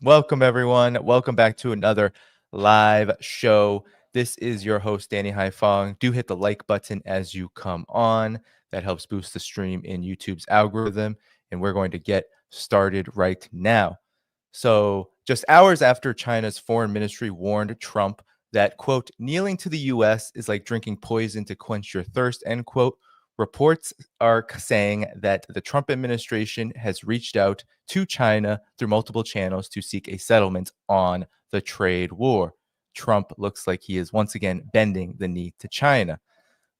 Welcome, everyone. Welcome back to another live show. This is your host, Danny Dhaiphong. Do hit the like button as you come on. That helps boost the stream in YouTube's algorithm. And we're going to get started right now. So, just hours after China's foreign ministry warned Trump that, quote, kneeling to the U.S. is like drinking poison to quench your thirst, end quote, reports are saying that the Trump administration has reached out to China through multiple channels to seek a settlement on the trade war. Trump looks like he is once again bending the knee to China.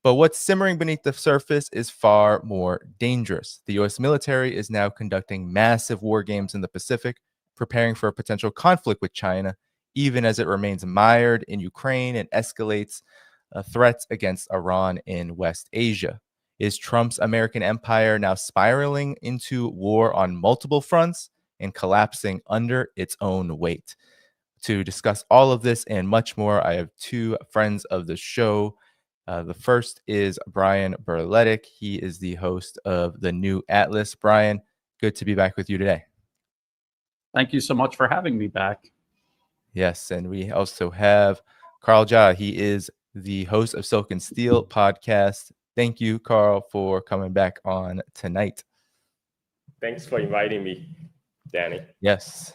But what's simmering beneath the surface is far more dangerous. The U.S. military is now conducting massive war games in the Pacific, preparing for a potential conflict with China, even as it remains mired in Ukraine and escalates threats against Iran in West Asia. Is Trump's American empire now spiraling into war on multiple fronts and collapsing under its own weight? To discuss all of this and much more, I have two friends of the show. The first is Brian Berletic. He is the host of the New Atlas. Brian, good to be back with you today. Thank you so much for having me back. Yes, and we also have Carl Jha. He is the host of Silk and Steel podcast. Thank you, Carl, for coming back on tonight. Thanks for inviting me, Danny. Yes,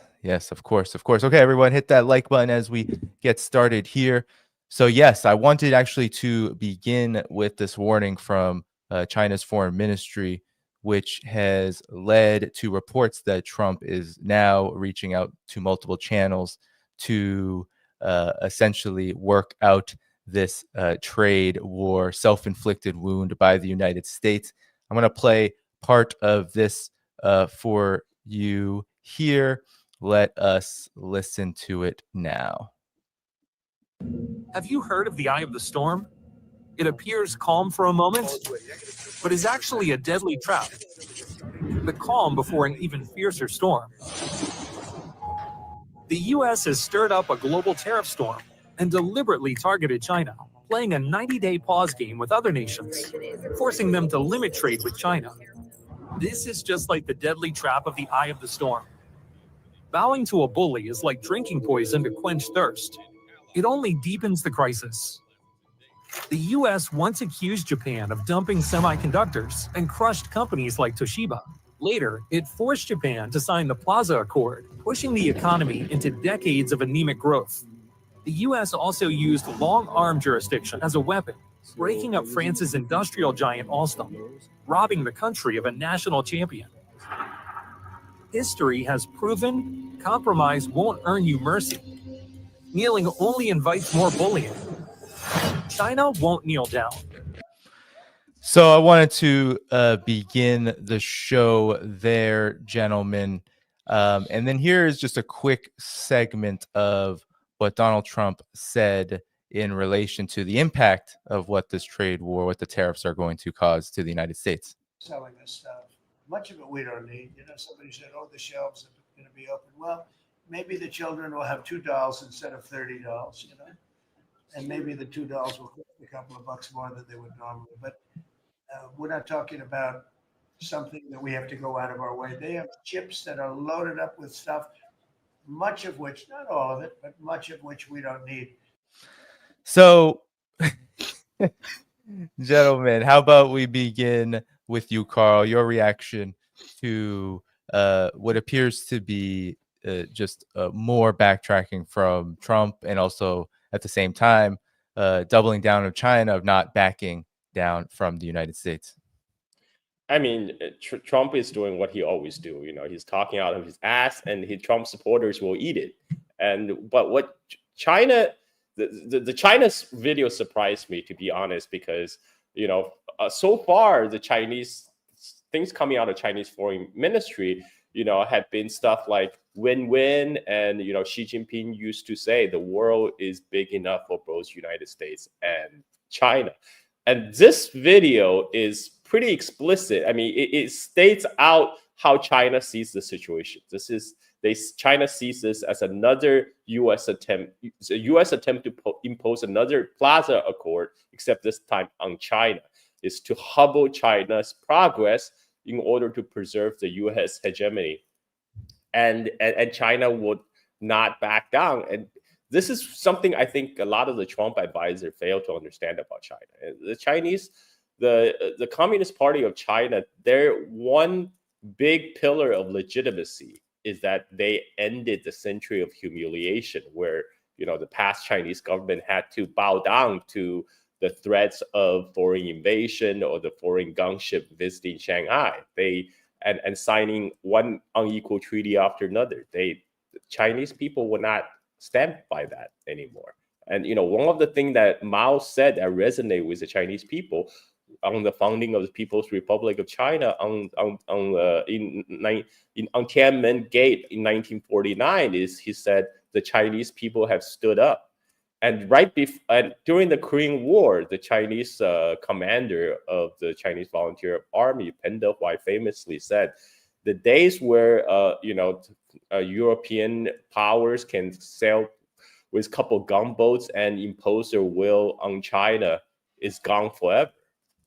of course. Okay, everyone, hit that like button as we get started here. So, yes, I wanted actually to begin with this warning from China's foreign ministry, which has led to reports that Trump is now reaching out to multiple channels to essentially work out this trade war, self-inflicted wound by the United States. I'm going to play part of this for you here. Let us listen to it now. Have you heard of the eye of the storm? It appears calm for a moment, but is actually a deadly trap. The calm before an even fiercer storm. The U.S. has stirred up a global tariff storm and deliberately targeted China, playing a 90-day pause game with other nations, forcing them to limit trade with China. This is just like the deadly trap of the eye of the storm. Bowing to a bully is like drinking poison to quench thirst. It only deepens the crisis. The U.S. once accused Japan of dumping semiconductors and crushed companies like Toshiba. Later, it forced Japan to sign the Plaza Accord, pushing the economy into decades of anemic growth. The U.S. also used long-arm jurisdiction as a weapon, breaking up France's industrial giant Alstom, robbing the country of a national champion. History has proven compromise won't earn you mercy. Kneeling only invites more bullying. China won't kneel down. So I wanted to begin the show there, gentlemen. And then here is just a quick segment of what Donald Trump said in relation to the impact of what this trade war, what the tariffs are going to cause to the United States. Selling this stuff. Much of it we don't need. Somebody said, oh, the shelves are going to be open. Well, maybe the children will have $2 instead of $30, and maybe the $2 will cost a couple of bucks more than they would normally. But we're not talking about something that we have to go out of our way. They have chips that are loaded up with stuff, much of which, not all of it, but much of which we don't need. So, gentlemen, how about we begin with you, Carl, your reaction to what appears to be just more backtracking from Trump, and also at the same time doubling down on China of not backing down from the United States. I mean, Trump is doing what he always do. He's talking out of his ass, and his Trump supporters will eat it. But what China, the China's video surprised me, to be honest, because so far the Chinese things coming out of Chinese foreign ministry, have been stuff like win-win, and Xi Jinping used to say the world is big enough for both United States and China. And this video is pretty explicit. I mean, it states out how China sees the situation. China sees this as another U.S. attempt to impose another Plaza Accord, except this time on China, is to hobble China's progress in order to preserve the U.S. hegemony. And China would not back down. And this is something I think a lot of the Trump advisors fail to understand about China. The Chinese, the Communist Party of China, their one big pillar of legitimacy is that they ended the century of humiliation where, the past Chinese government had to bow down to the threats of foreign invasion or the foreign gunship visiting Shanghai. And signing one unequal treaty after another. The Chinese people will not stand by that anymore. And one of the things that Mao said that resonate with the Chinese people on the founding of the People's Republic of China on Tiananmen Gate in 1949 is he said the Chinese people have stood up. And during the Korean War, the Chinese commander of the Chinese Volunteer Army, Pen Dehuai, famously said, "The days where European powers can sail with a couple gunboats and impose their will on China is gone forever."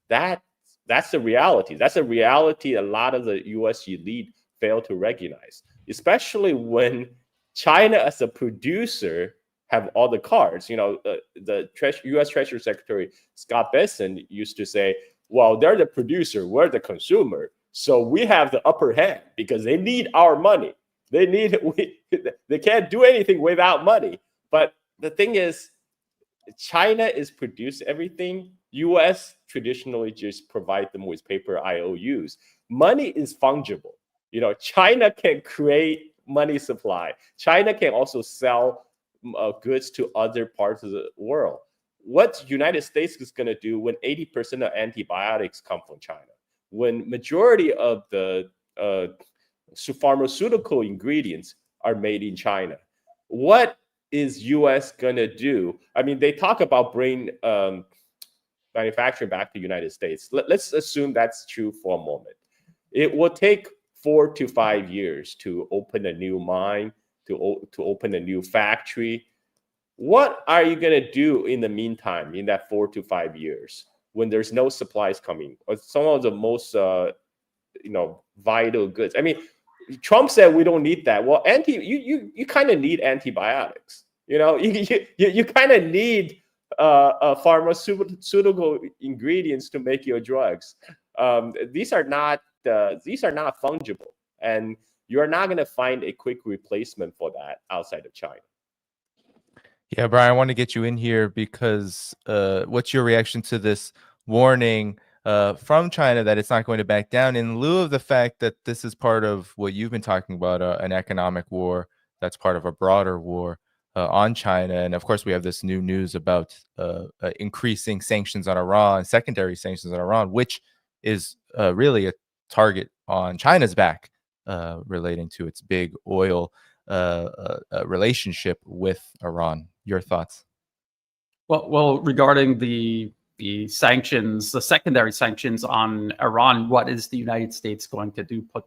That's the reality. That's a reality a lot of the U.S. elite fail to recognize, especially when China as a producer have all the cards. The U.S. Treasury Secretary Scott Bessent used to say, well, they're the producer, we're the consumer, so we have the upper hand because they need our money. They can't do anything without money. But the thing is, China is produce everything. U.S. traditionally just provide them with paper IOUs. Money is fungible. China can create money supply. China can also sell goods to other parts of the world. What United States is going to do when 80% of antibiotics come from China, when majority of the pharmaceutical ingredients are made in China? What is U.S. going to do? I mean, they talk about bringing manufacturing back to the United States. Let's assume that's true for a moment. It will take 4 to 5 years to open a new mine, to open a new factory. What are you going to do in the meantime, in that 4 to 5 years, when there's no supplies coming, or some of the most vital goods? I mean, Trump said we don't need that. Well, you kind of need antibiotics. You kind of need pharmaceutical ingredients to make your drugs. These are not fungible, and you're not going to find a quick replacement for that outside of China. Yeah, Brian, I want to get you in here because what's your reaction to this warning from China that it's not going to back down, in lieu of the fact that this is part of what you've been talking about, an economic war that's part of a broader war on China? And of course, we have this new news about increasing sanctions on Iran, secondary sanctions on Iran, which is really a target on China's back relating to its big oil relationship with Iran. Your thoughts? Well, regarding the sanctions, the secondary sanctions on Iran, what is the United States going to do? Put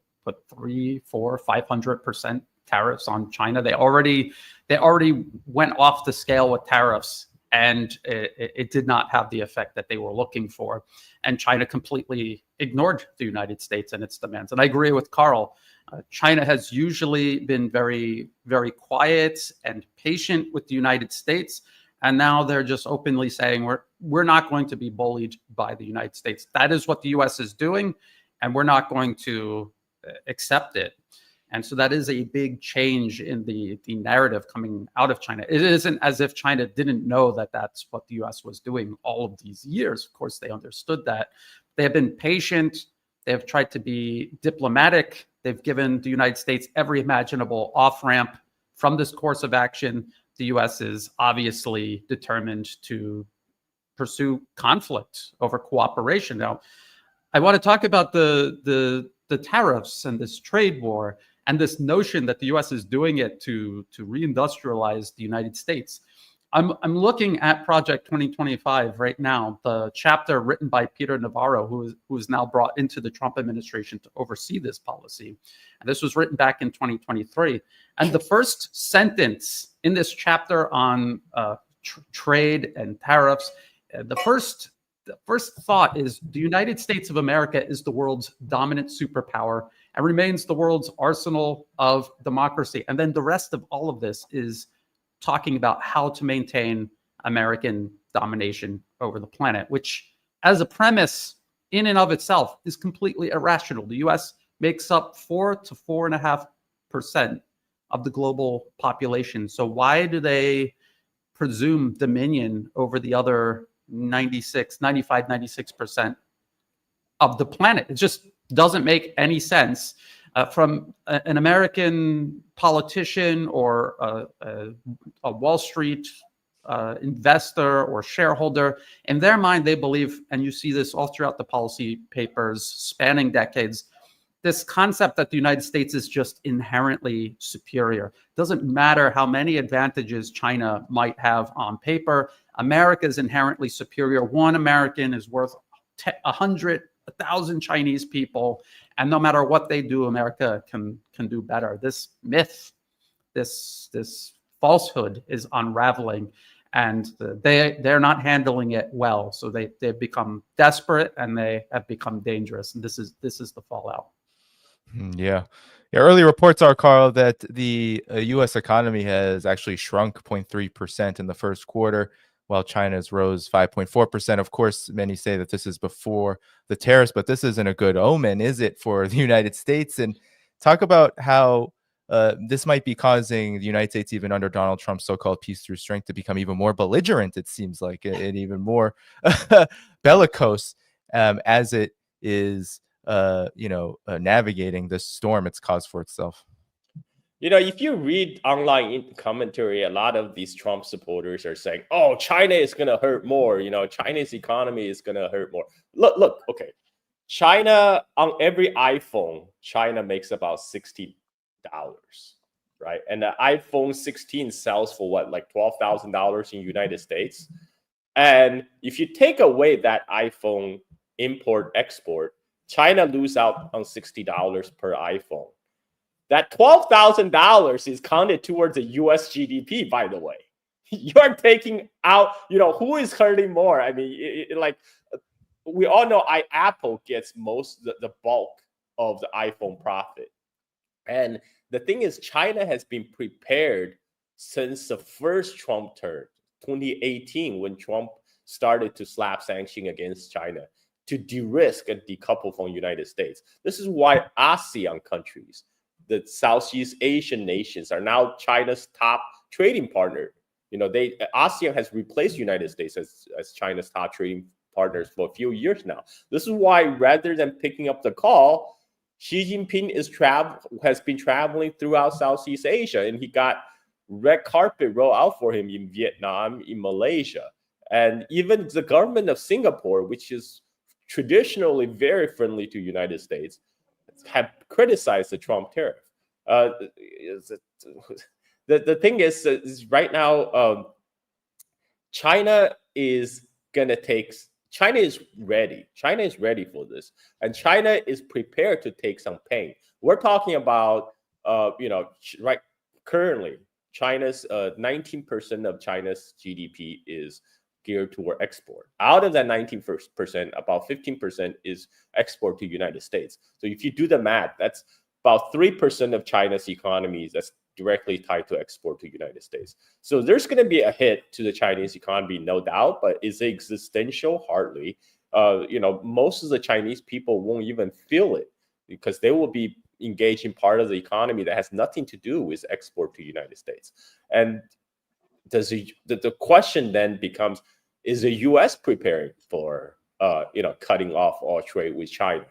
300%, 400%, 500% tariffs on China? They already went off the scale with tariffs, and it did not have the effect that they were looking for. And China completely ignored the United States and its demands. And I agree with Carl. China has usually been very, very quiet and patient with the United States. And now they're just openly saying we're not going to be bullied by the United States. That is what the U.S. is doing, and we're not going to accept it. And so that is a big change in the narrative coming out of China. It isn't as if China didn't know that that's what the U.S. was doing all of these years. Of course, they understood that. They have been patient. They have tried to be diplomatic. They've given the United States every imaginable off-ramp from this course of action. The U.S. is obviously determined to pursue conflict over cooperation. Now, I want to talk about the tariffs and this trade war and this notion that the U.S. is doing it to reindustrialize the United States. I'm looking at Project 2025 right now, the chapter written by Peter Navarro, who is now brought into the Trump administration to oversee this policy. And this was written back in 2023. And the first sentence in this chapter on trade and tariffs, the first thought is the United States of America is the world's dominant superpower, and remains the world's arsenal of democracy. And then the rest of all of this is talking about how to maintain American domination over the planet, which as a premise in and of itself is completely irrational. The US makes up 4 to 4.5% of the global population. So why do they presume dominion over the other 96% of the planet? It just doesn't make any sense from an American politician or a Wall Street investor or shareholder. In their mind, they believe, and you see this all throughout the policy papers spanning decades, this concept that the United States is just inherently superior. Doesn't matter how many advantages China might have on paper. America is inherently superior. One American is worth 100,000 Chinese people, and no matter what they do, America can do better. This myth, this falsehood is unraveling, and they're not handling it well. So they've become desperate and they have become dangerous, and this is the fallout. Yeah. Early reports are, Carl, that the U.S. economy has actually shrunk 0.3% in the first quarter, while China's rose 5.4%. Of course, many say that this is before the tariffs, but this isn't a good omen, is it, for the United States? And talk about how this might be causing the United States, even under Donald Trump's so-called peace through strength, to become even more belligerent, it seems like, and even more bellicose as it is navigating this storm it's caused for itself. If you read online commentary, a lot of these Trump supporters are saying, oh, China is going to hurt more. China's economy is going to hurt more. Look, okay. China, on every iPhone, China makes about $60, right? And the iPhone 16 sells for what, like $12,000 in the United States? And if you take away that iPhone import-export, China lose out on $60 per iPhone. That $12,000 is counted towards the U.S. GDP, by the way. You're taking out, who is hurting more? I mean, we all know Apple gets the bulk of the iPhone profit. And the thing is, China has been prepared since the first Trump term, 2018, when Trump started to slap sanctions against China, to de-risk and decouple from the United States. This is why ASEAN countries, the Southeast Asian nations, are now China's top trading partner. ASEAN has replaced the United States as China's top trading partners for a few years now. This is why, rather than picking up the call, Xi Jinping has been traveling throughout Southeast Asia, and he got red carpet rolled out for him in Vietnam, in Malaysia, and even the government of Singapore, which is traditionally very friendly to the United States, have criticized the Trump tariff. The thing is right now, China is ready. China is ready for this, and China is prepared to take some pain. We're talking about, right currently, China's 19% of China's GDP is geared toward export. Out of that 19%, about 15% is export to the United States. So if you do the math, that's about 3% of China's economy that's directly tied to export to the United States. So there's going to be a hit to the Chinese economy, no doubt, but is it existential? Hardly. Most of the Chinese people won't even feel it because they will be engaged in part of the economy that has nothing to do with export to the United States. And the question then becomes, is the U.S. preparing for cutting off all trade with China?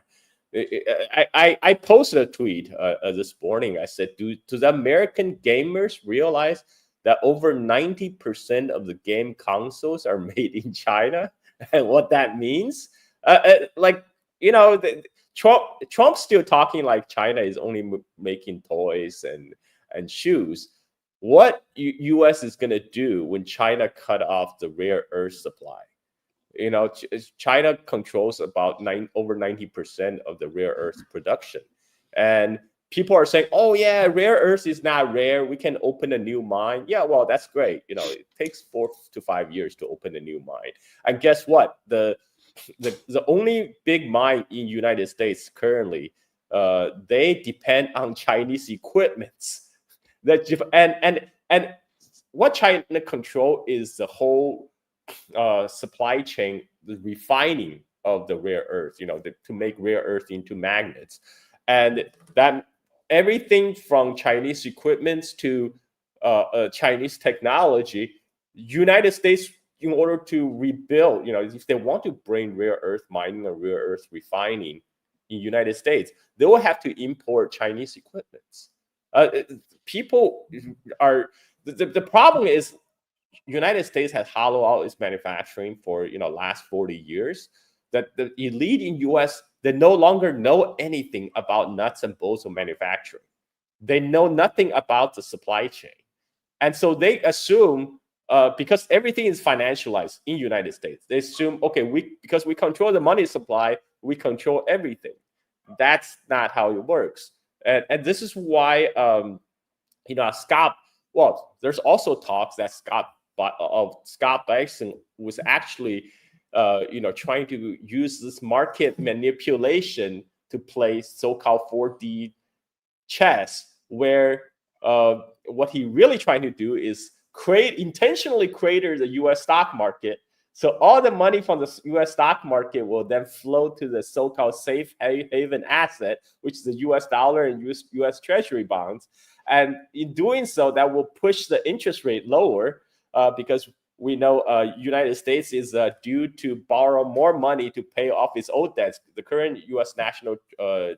I posted a tweet this morning. I said, do the American gamers realize that over 90% of the game consoles are made in China, and what that means? Trump's still talking like China is only making toys and shoes. What U.S. is going to do when China cut off the rare earth supply? China controls about over 90% of the rare earth production. And people are saying, oh, yeah, rare earth is not rare. We can open a new mine. Yeah, well, that's great. It takes 4 to 5 years to open a new mine. And guess what? The only big mine in the United States currently they depend on Chinese equipments. And what China control is the whole supply chain, the refining of the rare earth, to make rare earth into magnets. And that everything from Chinese equipments to Chinese technology, United States, in order to rebuild, if they want to bring rare earth mining or rare earth refining in United States, they will have to import Chinese equipments. People are, the problem is United States has hollowed out its manufacturing for last 40 years. That the elite in US, they no longer know anything about nuts and bolts of manufacturing. They know nothing about the supply chain. And so they assume, because everything is financialized in United States, they assume, okay, because we control the money supply, we control everything. That's not how it works. And this is why, Scott, well, there's also talks that Scott Bison was actually, trying to use this market manipulation to play so-called 4D chess, where what he really trying to do is intentionally crater the U.S. stock market. So all the money from the U.S. stock market will then flow to the so-called safe haven asset, which is the U.S. dollar and U.S. Treasury bonds. And in doing so, that will push the interest rate lower because we know United States is due to borrow more money to pay off its old debts. The current U.S. national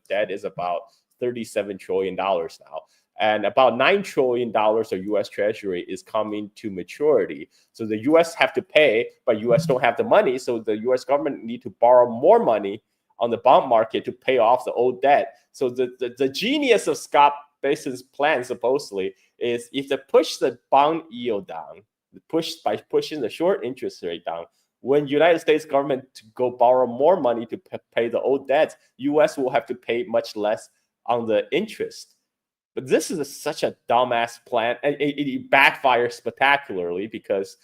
debt is about $37 trillion now. And about $9 trillion of U.S. Treasury is coming to maturity. So the U.S. have to pay, but U.S. don't have the money. So the U.S. government need to borrow more money on the bond market to pay off the old debt. So the genius of Scott Bison's plan, supposedly, is if they push the bond yield down, by pushing the short interest rate down, when United States government to go borrow more money to pay the old debts, U.S. will have to pay much less on the interest. But this is such a dumbass plan, and it backfires spectacularly because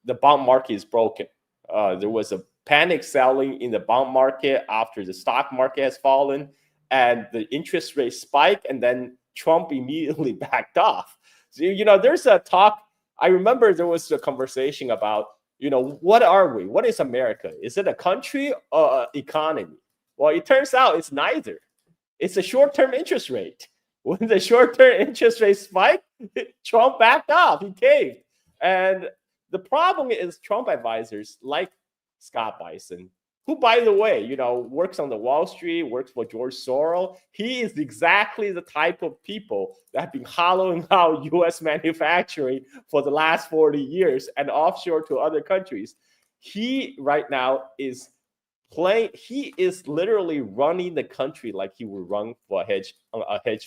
the bond market is broken. There was a panic selling in the bond market after the stock market has fallen, and the interest rate spiked, and then Trump immediately backed off. So, there's a talk. I remember there was a conversation about, what are we? What is America? Is it a country or an economy? Well, it turns out it's neither. It's a short-term interest rate. When the short-term interest rate spiked, Trump backed off. He caved. And the problem is Trump advisors like Scott Bison, who, by the way, works on the Wall Street, works for George Soros. He is exactly the type of people that have been hollowing out U.S. manufacturing for the last 40 years and offshore to other countries. He right now is literally running the country like he would run for a hedge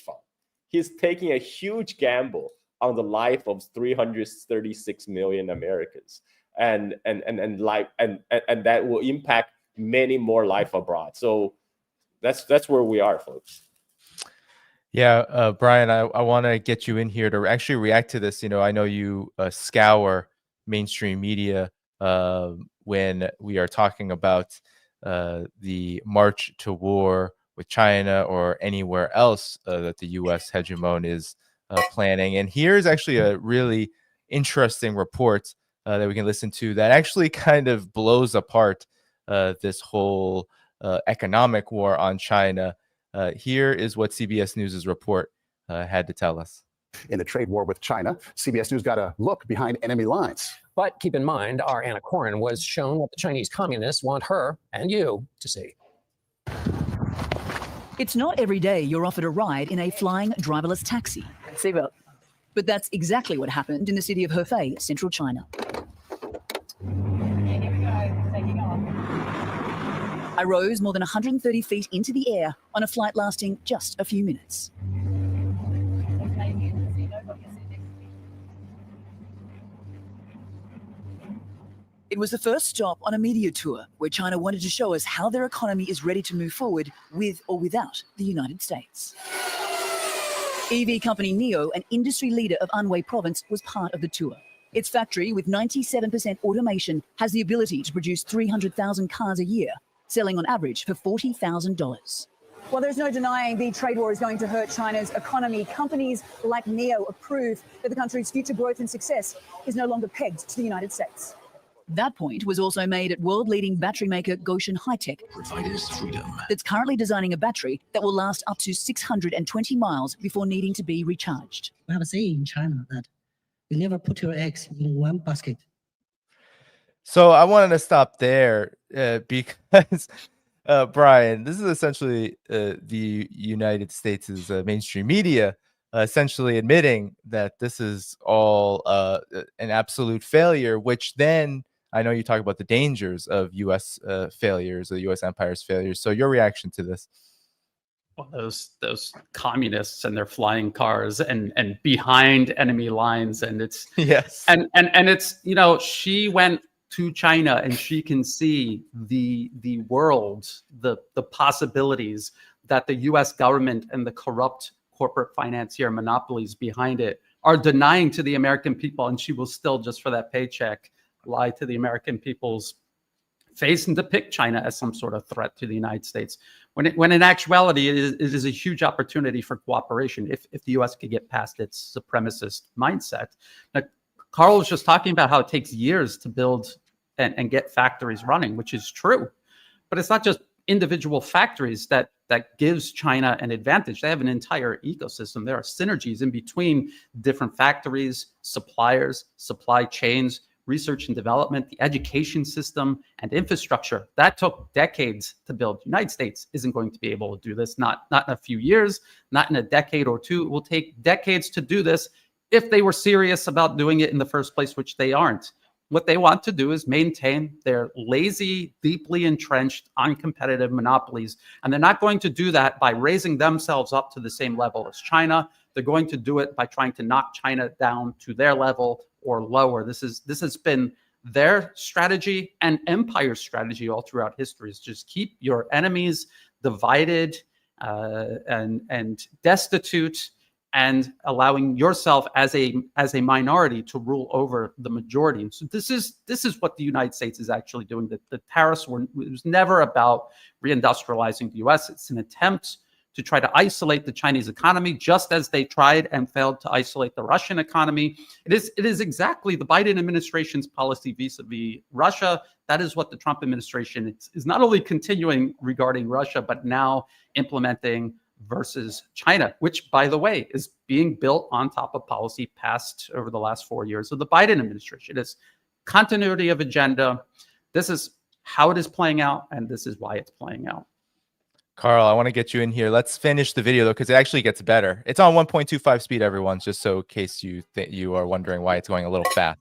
fund. He's taking a huge gamble on the life of 336 million Americans, and that will impact many more life abroad. So that's where we are, folks. Yeah, Brian, I want to get you in here to actually react to this. I know you scour mainstream media when we are talking about the march to war with China or anywhere else that the U.S. hegemon is planning. And here's actually a really interesting report that we can listen to that actually kind of blows apart this whole economic war on China. Here is what CBS News' report had to tell us. In the trade war with China, CBS News got a look behind enemy lines. But keep in mind, our Anna Corin was shown what the Chinese communists want her and you to see. It's not every day you're offered a ride in a flying driverless taxi. Seatbelt. But that's exactly what happened in the city of Hefei, central China. I rose more than 130 feet into the air on a flight lasting just a few minutes. It was the first stop on a media tour where China wanted to show us how their economy is ready to move forward with or without the United States. EV company NIO, an industry leader of Anhui province, was part of the tour. Its factory, with 97% automation, has the ability to produce 300,000 cars a year, selling on average for $40,000. Well, there's no denying the trade war is going to hurt China's economy. Companies like NIO prove that the country's future growth and success is no longer pegged to the United States. That point was also made at world-leading battery maker Goshen High-Tech, that's currently designing a battery that will last up to 620 miles before needing to be recharged. We have a saying in China that you never put your eggs in one basket. So I wanted to stop there because, Brian, this is essentially the United States' mainstream media essentially admitting that this is all an absolute failure, which then I know you talk about the dangers of U.S. Failures, or the U.S. empire's failures. So your reaction to this? Well, those communists and their flying cars and behind enemy lines, and it's yes, and it's, you know, she went to China and she can see the world, the possibilities that the U.S. government and the corrupt corporate financier monopolies behind it are denying to the American people, and she will still, just for that paycheck, lie to the American people's face and depict China as some sort of threat to the United States, when in actuality it is a huge opportunity for cooperation if the U.S. could get past its supremacist mindset. Now, Carl was just talking about how it takes years to build and get factories running, which is true, but it's not just individual factories that gives China an advantage. They have an entire ecosystem. There are synergies in between different factories, suppliers, supply chains, research and development, the education system, and infrastructure. That took decades to build. The United States isn't going to be able to do this, not in a few years, not in a decade or two. It will take decades to do this if they were serious about doing it in the first place, which they aren't. What they want to do is maintain their lazy, deeply entrenched, uncompetitive monopolies. And they're not going to do that by raising themselves up to the same level as China. They're going to do it by trying to knock China down to their level or lower. This has been their strategy and empire's strategy all throughout history, is just keep your enemies divided and destitute, and allowing yourself as a minority to rule over the majority. And so this is what the United States is actually doing. The tariffs it was never about reindustrializing the U.S. It's an attempt to try to isolate the Chinese economy, just as they tried and failed to isolate the Russian economy. It is exactly the Biden administration's policy vis-a-vis Russia. That is what the Trump administration is not only continuing regarding Russia, but now implementing versus China, which, by the way, is being built on top of policy passed over the last 4 years of the Biden administration. It's continuity of agenda. This is how it is playing out, and this is why it's playing out. Carl, I want to get you in here. Let's finish the video, though, because it actually gets better. It's on 1.25 speed, everyone, just so in case you are wondering why it's going a little fast.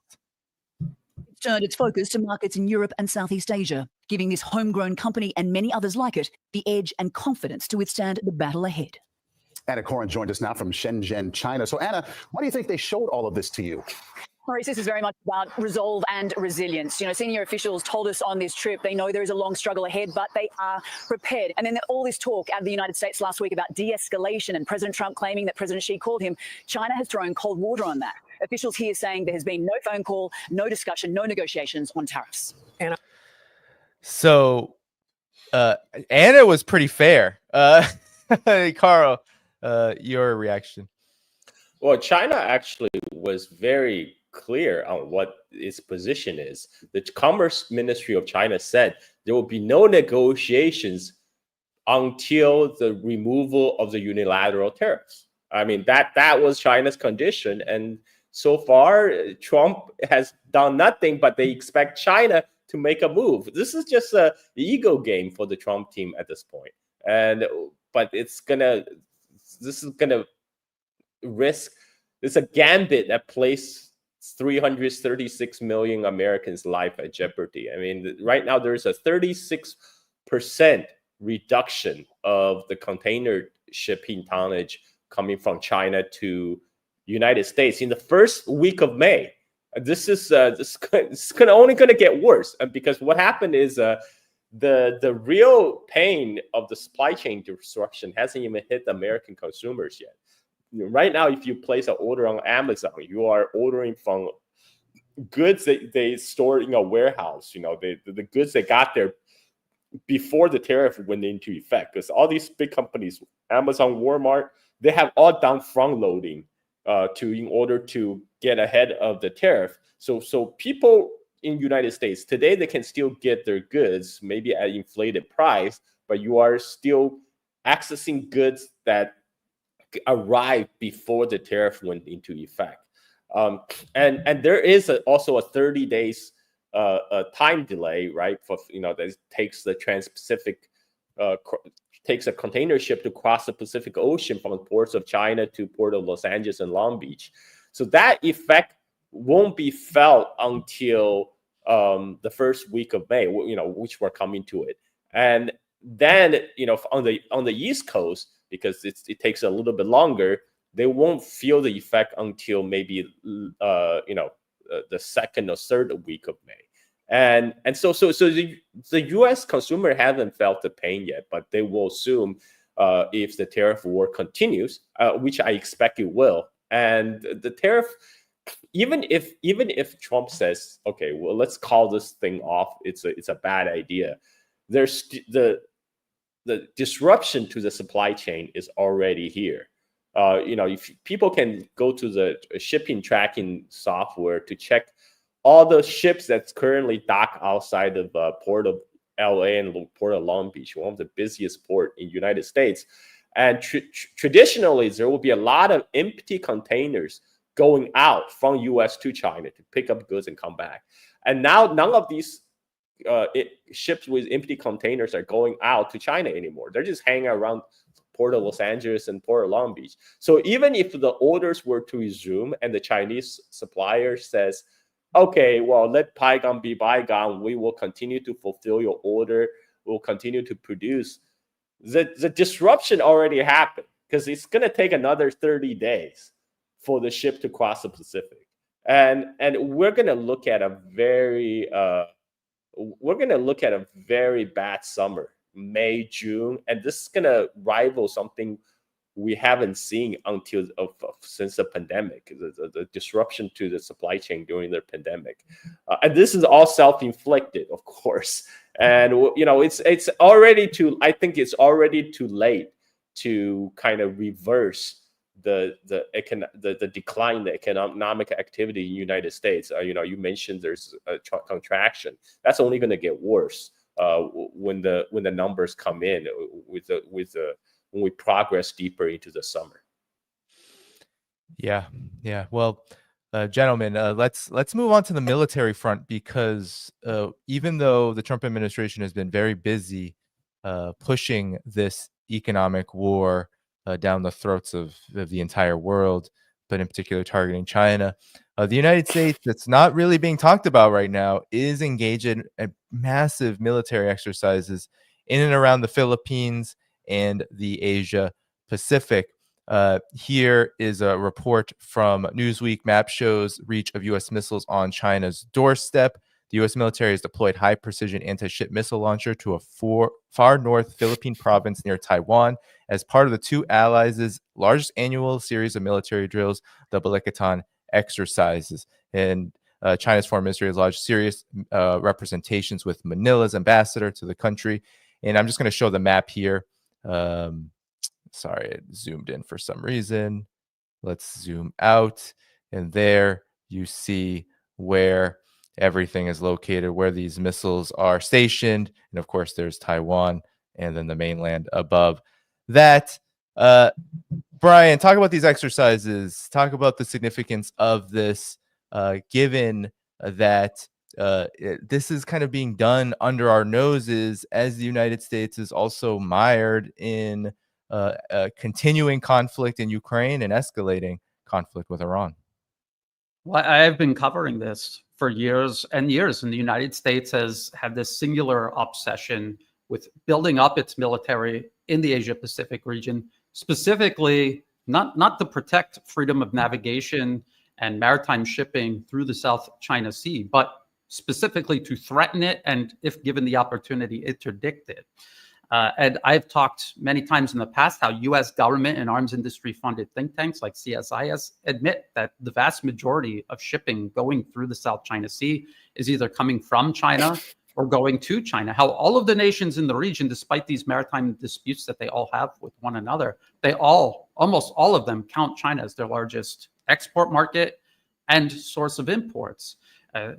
It's turned its focus to markets in Europe and Southeast Asia, giving this homegrown company and many others like it the edge and confidence to withstand the battle ahead. Anna Coren joined us now from Shenzhen, China. So, Anna, why do you think they showed all of this to you? Maurice, this is very much about resolve and resilience. You know, senior officials told us on this trip they know there is a long struggle ahead, but they are prepared. And then all this talk out of the United States last week about de-escalation, and President Trump claiming that President Xi called him, China has thrown cold water on that. Officials here saying there has been no phone call, no discussion, no negotiations on tariffs. So Anna was pretty fair. Carl, your reaction? Well, China actually was very clear on what its position is. The Commerce Ministry of China said there will be no negotiations until the removal of the unilateral tariffs. I mean, that was China's condition. And so far, Trump has done nothing, but they expect China to make a move. This is just an ego game for the Trump team at this point. But this is gonna risk. It's a gambit that places 336 million Americans' life at jeopardy. I mean, right now there's a 36% reduction of the container shipping tonnage coming from China to United States in the first week of May. This is only going to get worse, because what happened is the real pain of the supply chain disruption hasn't even hit the American consumers yet. Right now, if you place an order on Amazon, you are ordering from goods that they store in a warehouse. You know, the goods they got there before the tariff went into effect, because all these big companies, Amazon, Walmart, they have all done front loading in order to get ahead of the tariff. So people in United States today, they can still get their goods maybe at inflated price, but you are still accessing goods that arrived before the tariff went into effect. And there is also a 30 days time delay, right? For that takes the Trans-Pacific, takes a container ship to cross the Pacific Ocean from the ports of China to Port of Los Angeles and Long Beach. So that effect won't be felt until the first week of May, which we're coming to it. And then on the East Coast, because it takes a little bit longer, they won't feel the effect until maybe the second or third week of May. And so the U.S. consumer hasn't felt the pain yet, but they will assume if the tariff war continues, which I expect it will. And the tariff, even if Trump says, okay, well, let's call this thing off, it's a bad idea, there's the disruption to the supply chain is already here. If people can go to the shipping tracking software to check all the ships that's currently docked outside of Port of LA and Port of Long Beach, one of the busiest port in the United States. And traditionally, there will be a lot of empty containers going out from US to China to pick up goods and come back. And now none of these ships with empty containers are going out to China anymore. They're just hanging around Port of Los Angeles and Port of Long Beach. So even if the orders were to resume and the Chinese supplier says, okay, well, let bygone be bygone, we will continue to fulfill your order, we'll continue to produce, the disruption already happened, because it's going to take another 30 days for the ship to cross the Pacific. And we're going to look at a very bad summer, May, June, and this is going to rival something we haven't seen since the pandemic, the disruption to the supply chain during the pandemic. And this is all self-inflicted, of course. And, it's already I think it's already too late to kind of reverse the decline in the economic activity in the United States. You mentioned there's a contraction. That's only going to get worse when the numbers come in when we progress deeper into the summer. Yeah. Well, gentlemen, let's move on to the military front, because even though the Trump administration has been very busy pushing this economic war down the throats of the entire world, but in particular targeting China, the United States, that's not really being talked about right now, is engaged in massive military exercises in and around the Philippines and the Asia Pacific. Here is a report from Newsweek. Map shows reach of U.S. missiles on China's doorstep. The U.S. military has deployed high-precision anti-ship missile launcher to a far north Philippine province near Taiwan as part of the two allies' largest annual series of military drills, the Berletic exercises. And China's foreign ministry has lodged serious representations with Manila's ambassador to the country. And I'm just going to show the map here. Sorry, it zoomed in for some reason. Let's zoom out. And there you see where everything is located, where these missiles are stationed. And of course, there's Taiwan and then the mainland above that. Brian, talk about these exercises. Talk about the significance of this, given that this is kind of being done under our noses as the United States is also mired in continuing conflict in Ukraine and escalating conflict with Iran. Well, I've been covering this for years and years, and the United States has had this singular obsession with building up its military in the Asia Pacific region, specifically not to protect freedom of navigation and maritime shipping through the South China Sea, but specifically to threaten it and, if given the opportunity, interdict it. And I've talked many times in the past how U.S. government and arms industry funded think tanks like CSIS admit that the vast majority of shipping going through the South China Sea is either coming from China or going to China. How all of the nations in the region, despite these maritime disputes that they all have with one another, they all, almost all of them, count China as their largest export market and source of imports.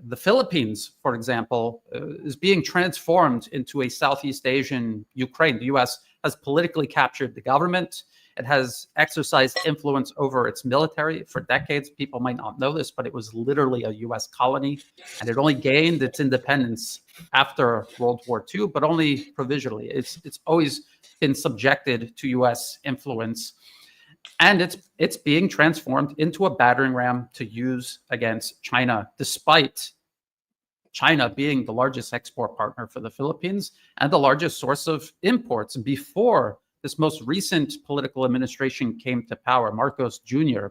The Philippines, for example, is being transformed into a Southeast Asian Ukraine. The U.S. has politically captured the government. It has exercised influence over its military for decades. People might not know this, but it was literally a U.S. colony, and it only gained its independence after World War II, but only provisionally. It's always been subjected to U.S. influence, and it's being transformed into a battering ram to use against China, despite China being the largest export partner for the Philippines and the largest source of imports. Before this most recent political administration came to power, Marcos Jr.,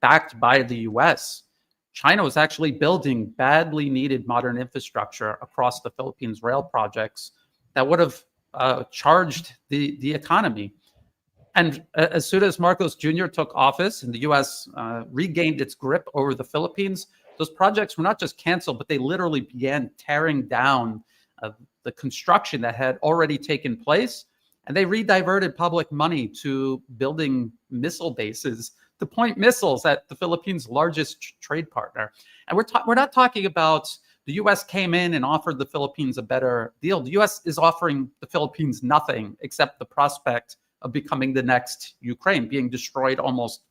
backed by the US, China was actually building badly needed modern infrastructure across the Philippines rail projects that would have charged the economy. And as soon as Marcos Jr. took office and the US regained its grip over the Philippines, those projects were not just canceled, but they literally began tearing down the construction that had already taken place. And they rediverted public money to building missile bases to point missiles at the Philippines' largest trade partner. And we're not talking about the U.S. came in and offered the Philippines a better deal. The U.S. is offering the Philippines nothing except the prospect of becoming the next Ukraine, being destroyed almost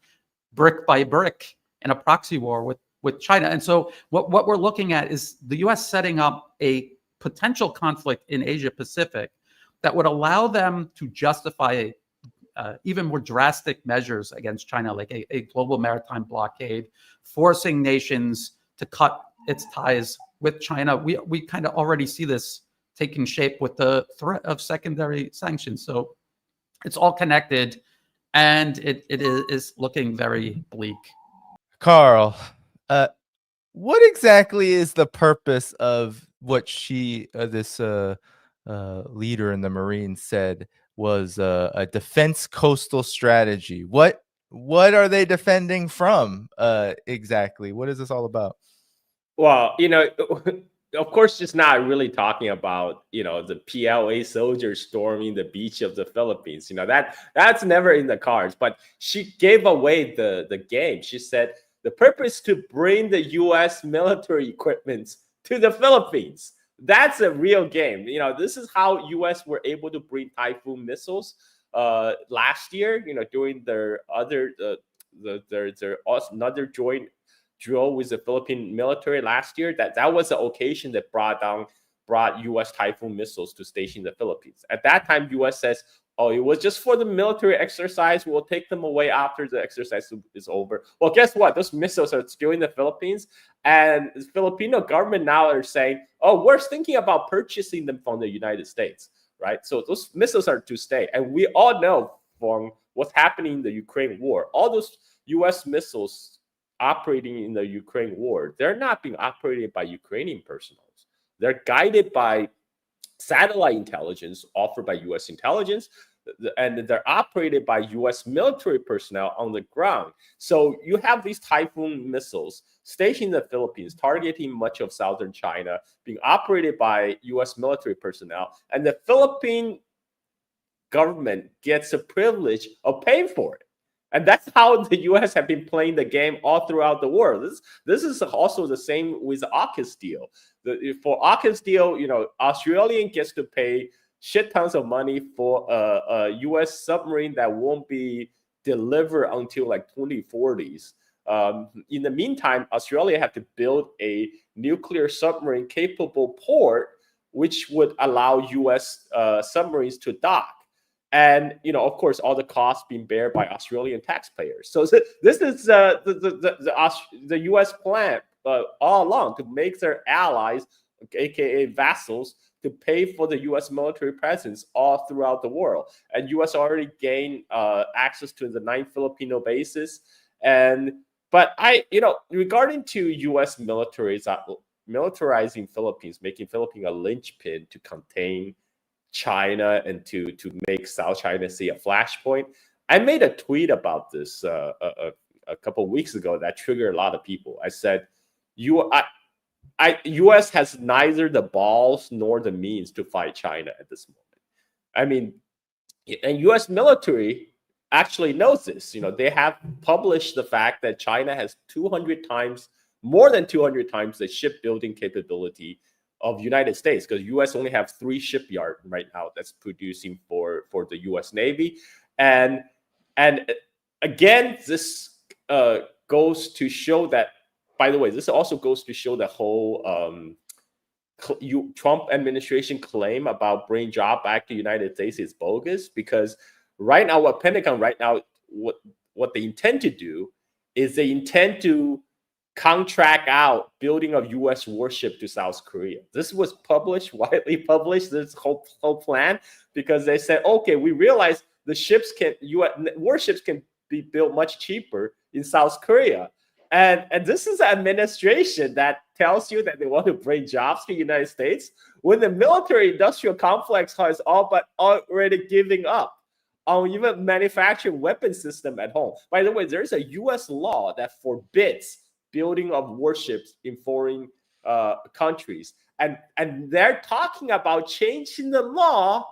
brick by brick in a proxy war with China. And so what we're looking at is the U.S. setting up a potential conflict in Asia Pacific that would allow them to justify even more drastic measures against China, like a global maritime blockade, forcing nations to cut its ties with China. We kind of already see this taking shape with the threat of secondary sanctions. So it's all connected, and it is looking very bleak. Carl, what exactly is the purpose of what this leader in the Marines said was a defense coastal strategy? What are they defending from exactly? What is this all about? Well, of course, just not really talking about, the PLA soldiers storming the beach of the Philippines. That's never in the cards. But she gave away the game. She said the purpose to bring the U.S. military equipment to the Philippines. That's a real game. This is how U.S. were able to bring Typhoon missiles last year. During their another joint drill with the Philippine military last year. That was the occasion that brought U.S. Typhoon missiles to station in the Philippines. At that time, U.S. says, "Oh, it was just for the military exercise. We'll take them away after the exercise is over." Well, guess what? Those missiles are still in the Philippines, and the Filipino government now are saying, "Oh, we're thinking about purchasing them from the United States." Right? So those missiles are to stay, and we all know from what's happening in the Ukraine war, all those U.S. missiles operating in the Ukraine war, they're not being operated by Ukrainian personnel. They're guided by satellite intelligence offered by U.S. intelligence, and they're operated by U.S. military personnel on the ground. So you have these Typhoon missiles stationed in the Philippines, targeting much of southern China, being operated by U.S. military personnel, and the Philippine government gets the privilege of paying for it. And that's how the U.S. have been playing the game all throughout the world. This is also the same with the AUKUS deal. For AUKUS deal, Australian gets to pay shit tons of money for a U.S. submarine that won't be delivered until like 2040s. In the meantime, Australia had to build a nuclear submarine capable port, which would allow U.S. Submarines to dock. And, of course, all the costs being borne by Australian taxpayers. So this is the U.S. plan all along to make their allies, aka vassals, to pay for the U.S. military presence all throughout the world. And U.S. already gained access to the 9 Filipino bases. But regarding to U.S. militarizing Philippines, making Philippines a linchpin to contain China and to make South China Sea a flashpoint. I made a tweet about this a couple of weeks ago that triggered a lot of people. I said, U.S. has neither the balls nor the means to fight China at this moment. I mean, and U.S. military actually knows this. They have published the fact that China has 200 times, more than 200 times the shipbuilding capability of United States, because U.S. only have 3 shipyards right now that's producing for the U.S. Navy, and again, this goes to show that. By the way, this also goes to show the whole Trump administration claim about bringing jobs back to the United States is bogus, because right now, what Pentagon right now, what they intend to do is they intend to contract out building of U.S. warship to South Korea. This was widely published, this whole plan, because they said, okay, we realize the warships can be built much cheaper in South Korea. And this is an administration that tells you that they want to bring jobs to the United States when the military-industrial complex has all but already giving up on even manufacturing weapon system at home. By the way, there's a U.S. law that forbids building of warships in foreign countries. And they're talking about changing the law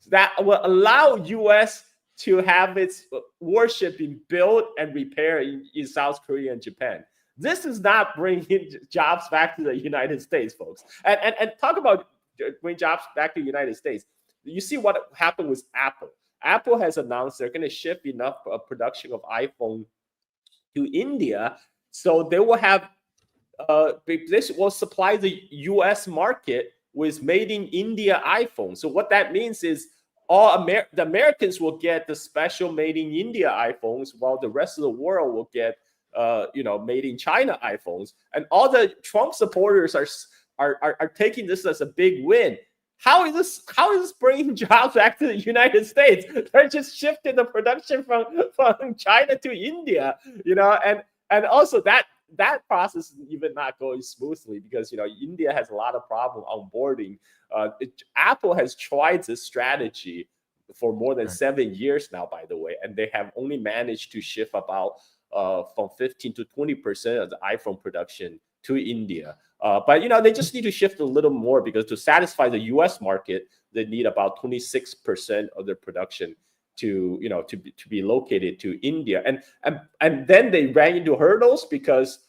that will allow U.S. to have its warship being built and repaired in South Korea and Japan. This is not bringing jobs back to the United States, folks. And talk about bring jobs back to the United States. You see what happened with Apple. Apple has announced they're going to ship enough production of iPhone to India, so they will have this will supply the U.S. market with made in India iPhone. So what that means is the Americans will get the special made in India iPhones, while the rest of the world will get made in China iPhones. And all the Trump supporters are taking this as a big win. How is this bringing jobs back to the United States? They're just shifting the production from China to India, and also that process is even not going smoothly, because India has a lot of problem onboarding. Apple has tried this strategy for more than 7 years now, by the way, and they have only managed to shift about from 15 to 20% of the iPhone production to India. But they just need to shift a little more, because to satisfy the U.S. market, they need about 26% of their production to be located to India, and then they ran into hurdles, because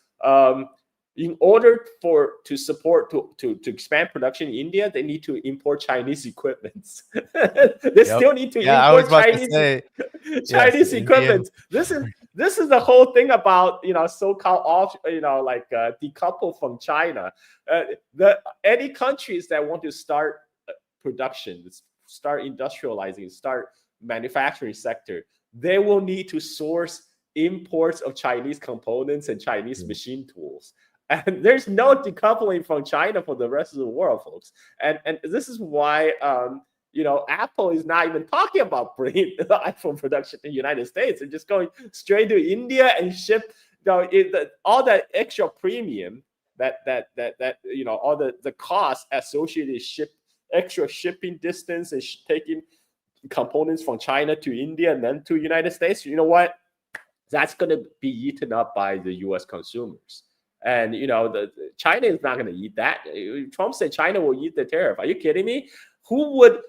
in order to expand production in India, they need to import Chinese equipment. They still need to import Chinese equipment. This is the whole thing about so-called off decouple from China. Any countries that want to start production, start industrializing, start manufacturing sector, they will need to source imports of Chinese components and Chinese machine tools. And there's no decoupling from China for the rest of the world, folks. And this is why Apple is not even talking about bringing the iPhone production to the United States. They're just going straight to India and ship all that extra premium that all the costs associated extra shipping distance and taking components from China to India and then to United States. You know what? That's going to be eaten up by the U.S. consumers. And China is not going to eat that. Trump said China will eat the tariff. Are you kidding me? Who would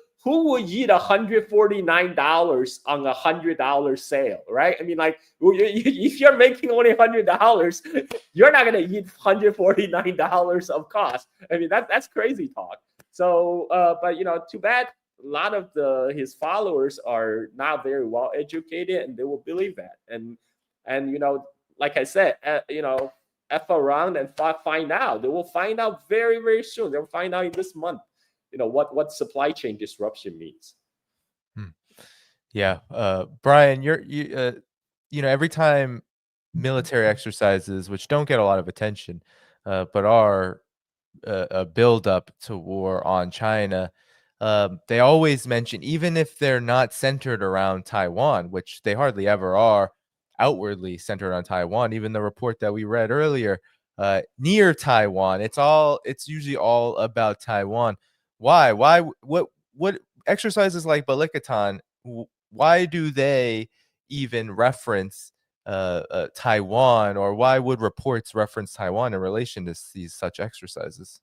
eat $149 on a $100 sale, right? I mean, like, if you're making only $100, you're not going to eat $149 of cost. I mean, that's crazy talk. So, but too bad. A lot of his followers are not very well educated, and they will believe that. And like I said, F around and find out. They will find out very, very soon. They'll find out in this month, what supply chain disruption means. Yeah, Brian, every time military exercises, which don't get a lot of attention, but are a build up to war on China, they always mention, even if they're not centered around Taiwan, which they hardly ever are outwardly centered on Taiwan. Even the report that we read earlier, near Taiwan, it's usually all about Taiwan. Why? What exercises like Berletic, why do they even reference Taiwan, or why would reports reference Taiwan in relation to these such exercises?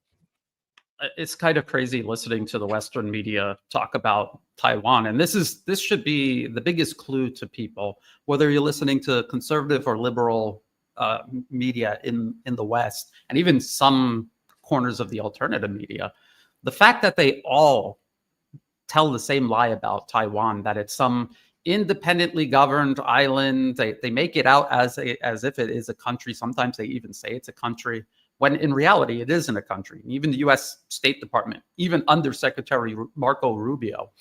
It's kind of crazy listening to the Western media talk about Taiwan, and this should be the biggest clue to people, whether you're listening to conservative or liberal media in the West, and even some corners of the alternative media. The fact that they all tell the same lie about Taiwan, that it's some independently governed island. They make it out as if it is a country. Sometimes they even say it's a country, when in reality it isn't a country. And even the U.S. State Department, even Undersecretary Marco Rubio,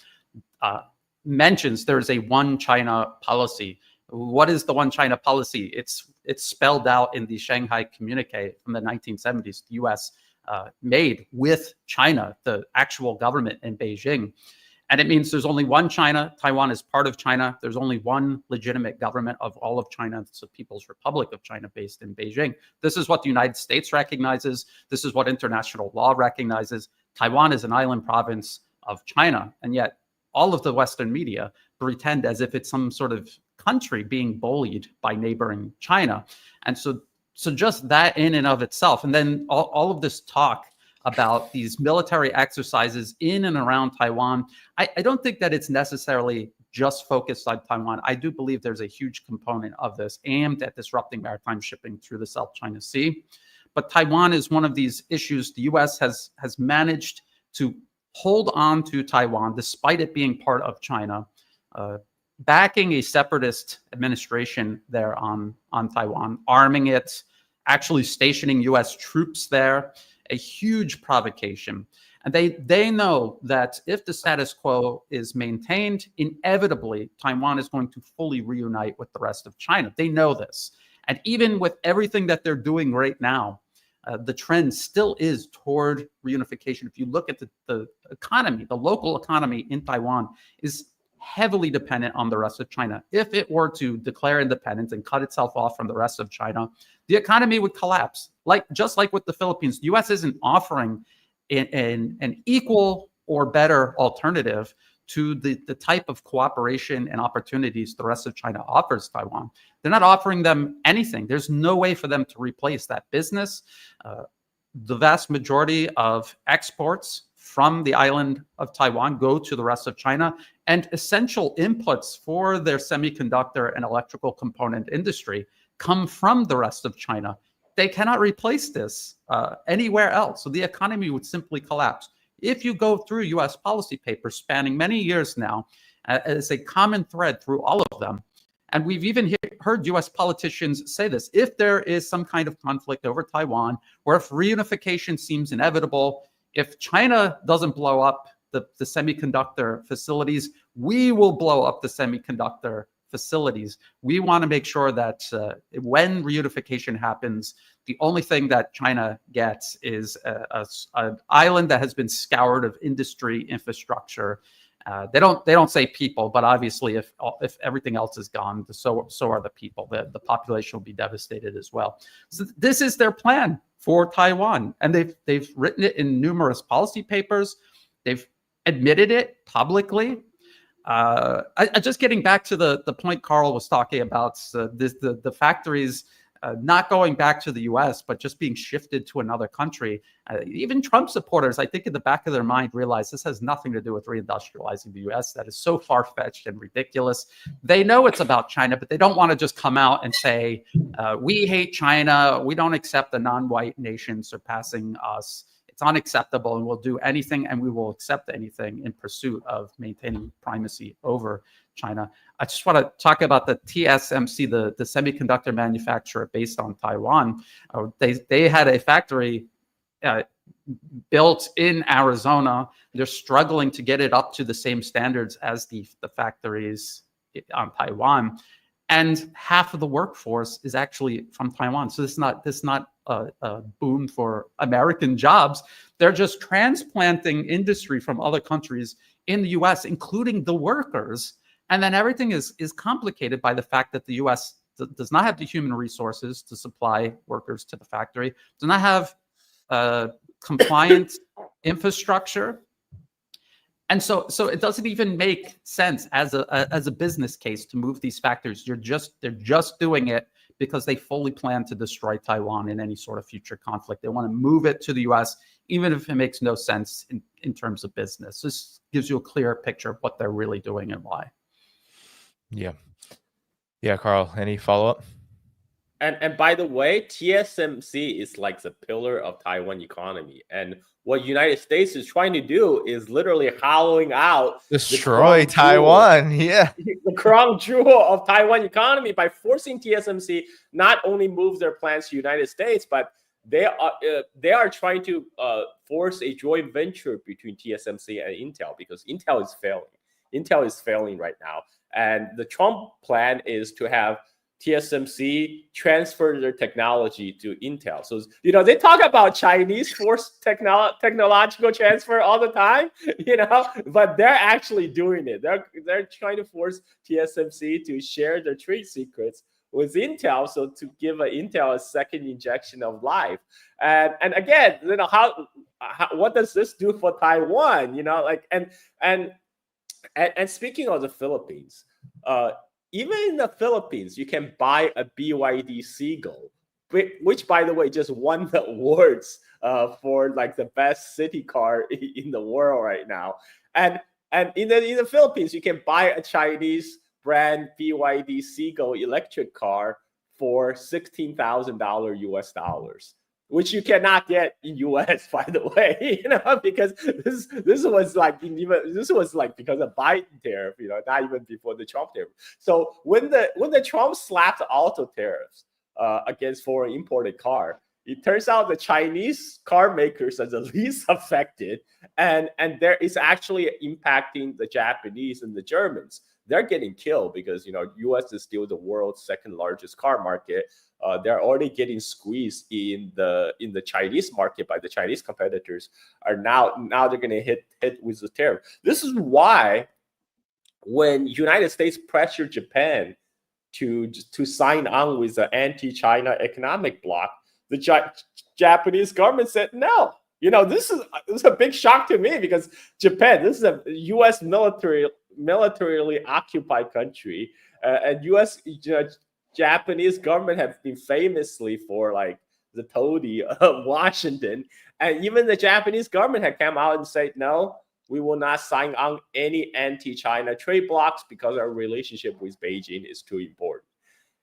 mentions there's a one China policy. What is the one China policy? It's spelled out in the Shanghai Communique from the 1970s. The U.S. Made with China, the actual government in Beijing. And it means there's only one China. Taiwan is part of China. There's only one legitimate government of all of China. It's the People's Republic of China based in Beijing. This is what the United States recognizes. This is what international law recognizes. Taiwan is an island province of China. And yet all of the Western media pretend as if it's some sort of country being bullied by neighboring China. And so just that in and of itself, and then all of this talk about these military exercises in and around Taiwan, I don't think that it's necessarily just focused on Taiwan. I do believe there's a huge component of this aimed at disrupting maritime shipping through the South China Sea. But Taiwan is one of these issues. The U.S. has managed to hold on to Taiwan despite it being part of China, backing a separatist administration there on Taiwan, arming it, actually stationing U.S. troops there, a huge provocation. And they know that if the status quo is maintained, inevitably Taiwan is going to fully reunite with the rest of China. They know this. And even with everything that they're doing right now, the trend still is toward reunification. If you look at the economy, the local economy in Taiwan is heavily dependent on the rest of China. If it were to declare independence and cut itself off from the rest of China, the economy would collapse. Just like with the Philippines, the U.S. isn't offering an equal or better alternative to the type of cooperation and opportunities the rest of China offers Taiwan. They're not offering them anything. There's no way for them to replace that business. The vast majority of exports from the island of Taiwan go to the rest of China, and essential inputs for their semiconductor and electrical component industry come from the rest of China. They cannot replace this anywhere else. So the economy would simply collapse. If you go through U.S. policy papers spanning many years now, as a common thread through all of them, and we've even heard U.S. politicians say this, if there is some kind of conflict over Taiwan, or if reunification seems inevitable, if China doesn't blow up the semiconductor facilities, we will blow up the semiconductor facilities. We want to make sure that when reunification happens, the only thing that China gets is an island that has been scoured of industry infrastructure. They don't say people, but obviously if everything else is gone, so are the people. The population will be devastated as well. So this is their plan for Taiwan, and they've written it in numerous policy papers. They've admitted it publicly. Just getting back to the point Carl was talking about, the factories not going back to the U.S., but just being shifted to another country. Even Trump supporters, I think in the back of their mind, realize this has nothing to do with reindustrializing the U.S. That is so far-fetched and ridiculous. They know it's about China, but they don't want to just come out and say, we hate China, we don't accept a non-white nation surpassing us. It's unacceptable, and we'll do anything, and we will accept anything in pursuit of maintaining primacy over China. I just want to talk about the TSMC, the semiconductor manufacturer based on Taiwan. They had a factory built in Arizona. They're struggling to get it up to the same standards as the factories on Taiwan. And half of the workforce is actually from Taiwan. So this is not a boom for American jobs. They're just transplanting industry from other countries in the U.S., including the workers. And then everything is complicated by the fact that the U.S. does not have the human resources to supply workers to the factory, does not have compliant infrastructure. And so it doesn't even make sense as a business case to move these factors. They're just doing it because they fully plan to destroy Taiwan in any sort of future conflict. They want to move it to the US, even if it makes no sense in terms of business. This gives you a clearer picture of what they're really doing and why. Yeah, Carl, any follow-up? And by the way, TSMC is like the pillar of Taiwan economy. And what United States is trying to do is literally hollowing out, destroy Taiwan. Yeah, the crown jewel of Taiwan economy by forcing TSMC not only move their plans to United States, but they are trying to force a joint venture between TSMC and Intel, because Intel is failing. Intel is failing right now, and the Trump plan is to have TSMC transfer their technology to Intel. So, they talk about Chinese forced technological transfer all the time, but they're actually doing it. They're trying to force TSMC to share their trade secrets with Intel, so to give Intel a second injection of life. And again, how what does this do for Taiwan? And speaking of the Philippines, even in the Philippines, you can buy a BYD Seagull, which, by the way, just won the awards for like the best city car in the world right now. And in the Philippines, you can buy a Chinese brand BYD Seagull electric car for $16,000 US dollars, which you cannot get in US, by the way, because this was like because of Biden tariff, not even before the Trump tariff. So when the Trump slapped auto tariffs against foreign imported car, it turns out the Chinese car makers are the least affected, and there is actually impacting the Japanese and the Germans. They're getting killed because U.S. is still the world's second largest car market. They're already getting squeezed in the Chinese market by the Chinese competitors. Are now they're going to hit with the tariff. This is why when United States pressured Japan to sign on with the anti-China economic bloc, the Japanese government said no. This is a big shock to me, because Japan, this is a U.S. militarily occupied country, and U.S. Japanese government have been famously for like the toady of Washington, and even the Japanese government had come out and said, no, we will not sign on any anti-China trade blocs because our relationship with Beijing is too important.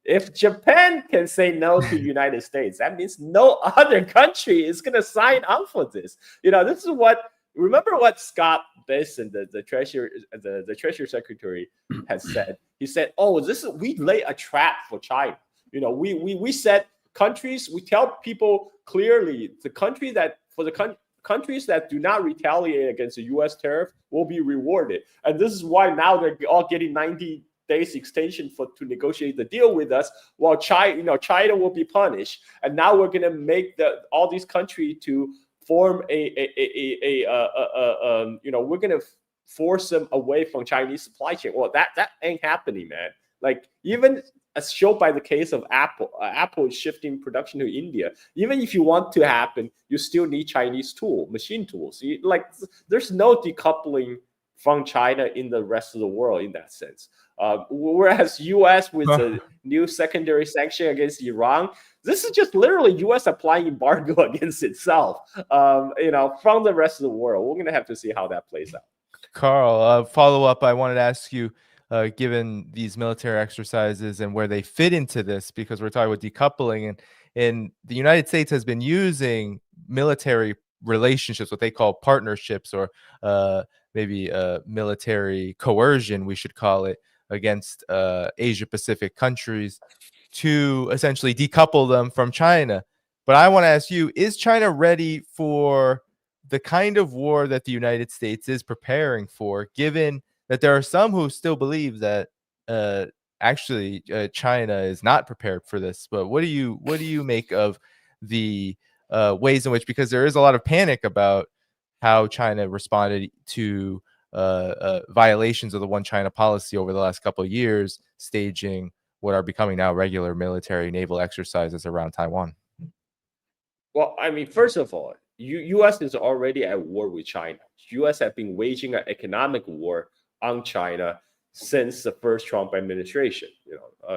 If Japan can say no to the United States, that means no other country is going to sign on for this. This is remember what Scott Bessent, the Treasury Secretary, has said. He said, we lay a trap for China. We said countries, we tell people clearly, the countries that do not retaliate against the U.S. tariff will be rewarded. And this is why now they're all getting 90 days extension to negotiate the deal with us, while China will be punished. And now we're going to make all these countries to form we're going to force them away from Chinese supply chain. Well, that ain't happening, man. Like, even as shown by the case of Apple, Apple is shifting production to India. Even if you want to happen, you still need Chinese machine tools. There's no decoupling from China in the rest of the world in that sense. Whereas U.S. with the new secondary sanction against Iran, this is just literally U.S. applying embargo against itself, from the rest of the world. We're going to have to see how that plays out. Carl, follow up, I wanted to ask you, given these military exercises and where they fit into this, because we're talking about decoupling, and the United States has been using military relationships, what they call partnerships, or maybe military coercion, we should call it, against Asia Pacific countries to essentially decouple them from China. But I want to ask you, is China ready for the kind of war that the United States is preparing for, given that there are some who still believe that actually China is not prepared for this? But what do you make of the ways in which, because there is a lot of panic about how China responded to violations of the One China policy over the last couple of years, staging what are becoming now regular military naval exercises around Taiwan? Well, I mean, first of all, U.S. is already at war with China. U.S. have been waging an economic war on China since the first Trump administration,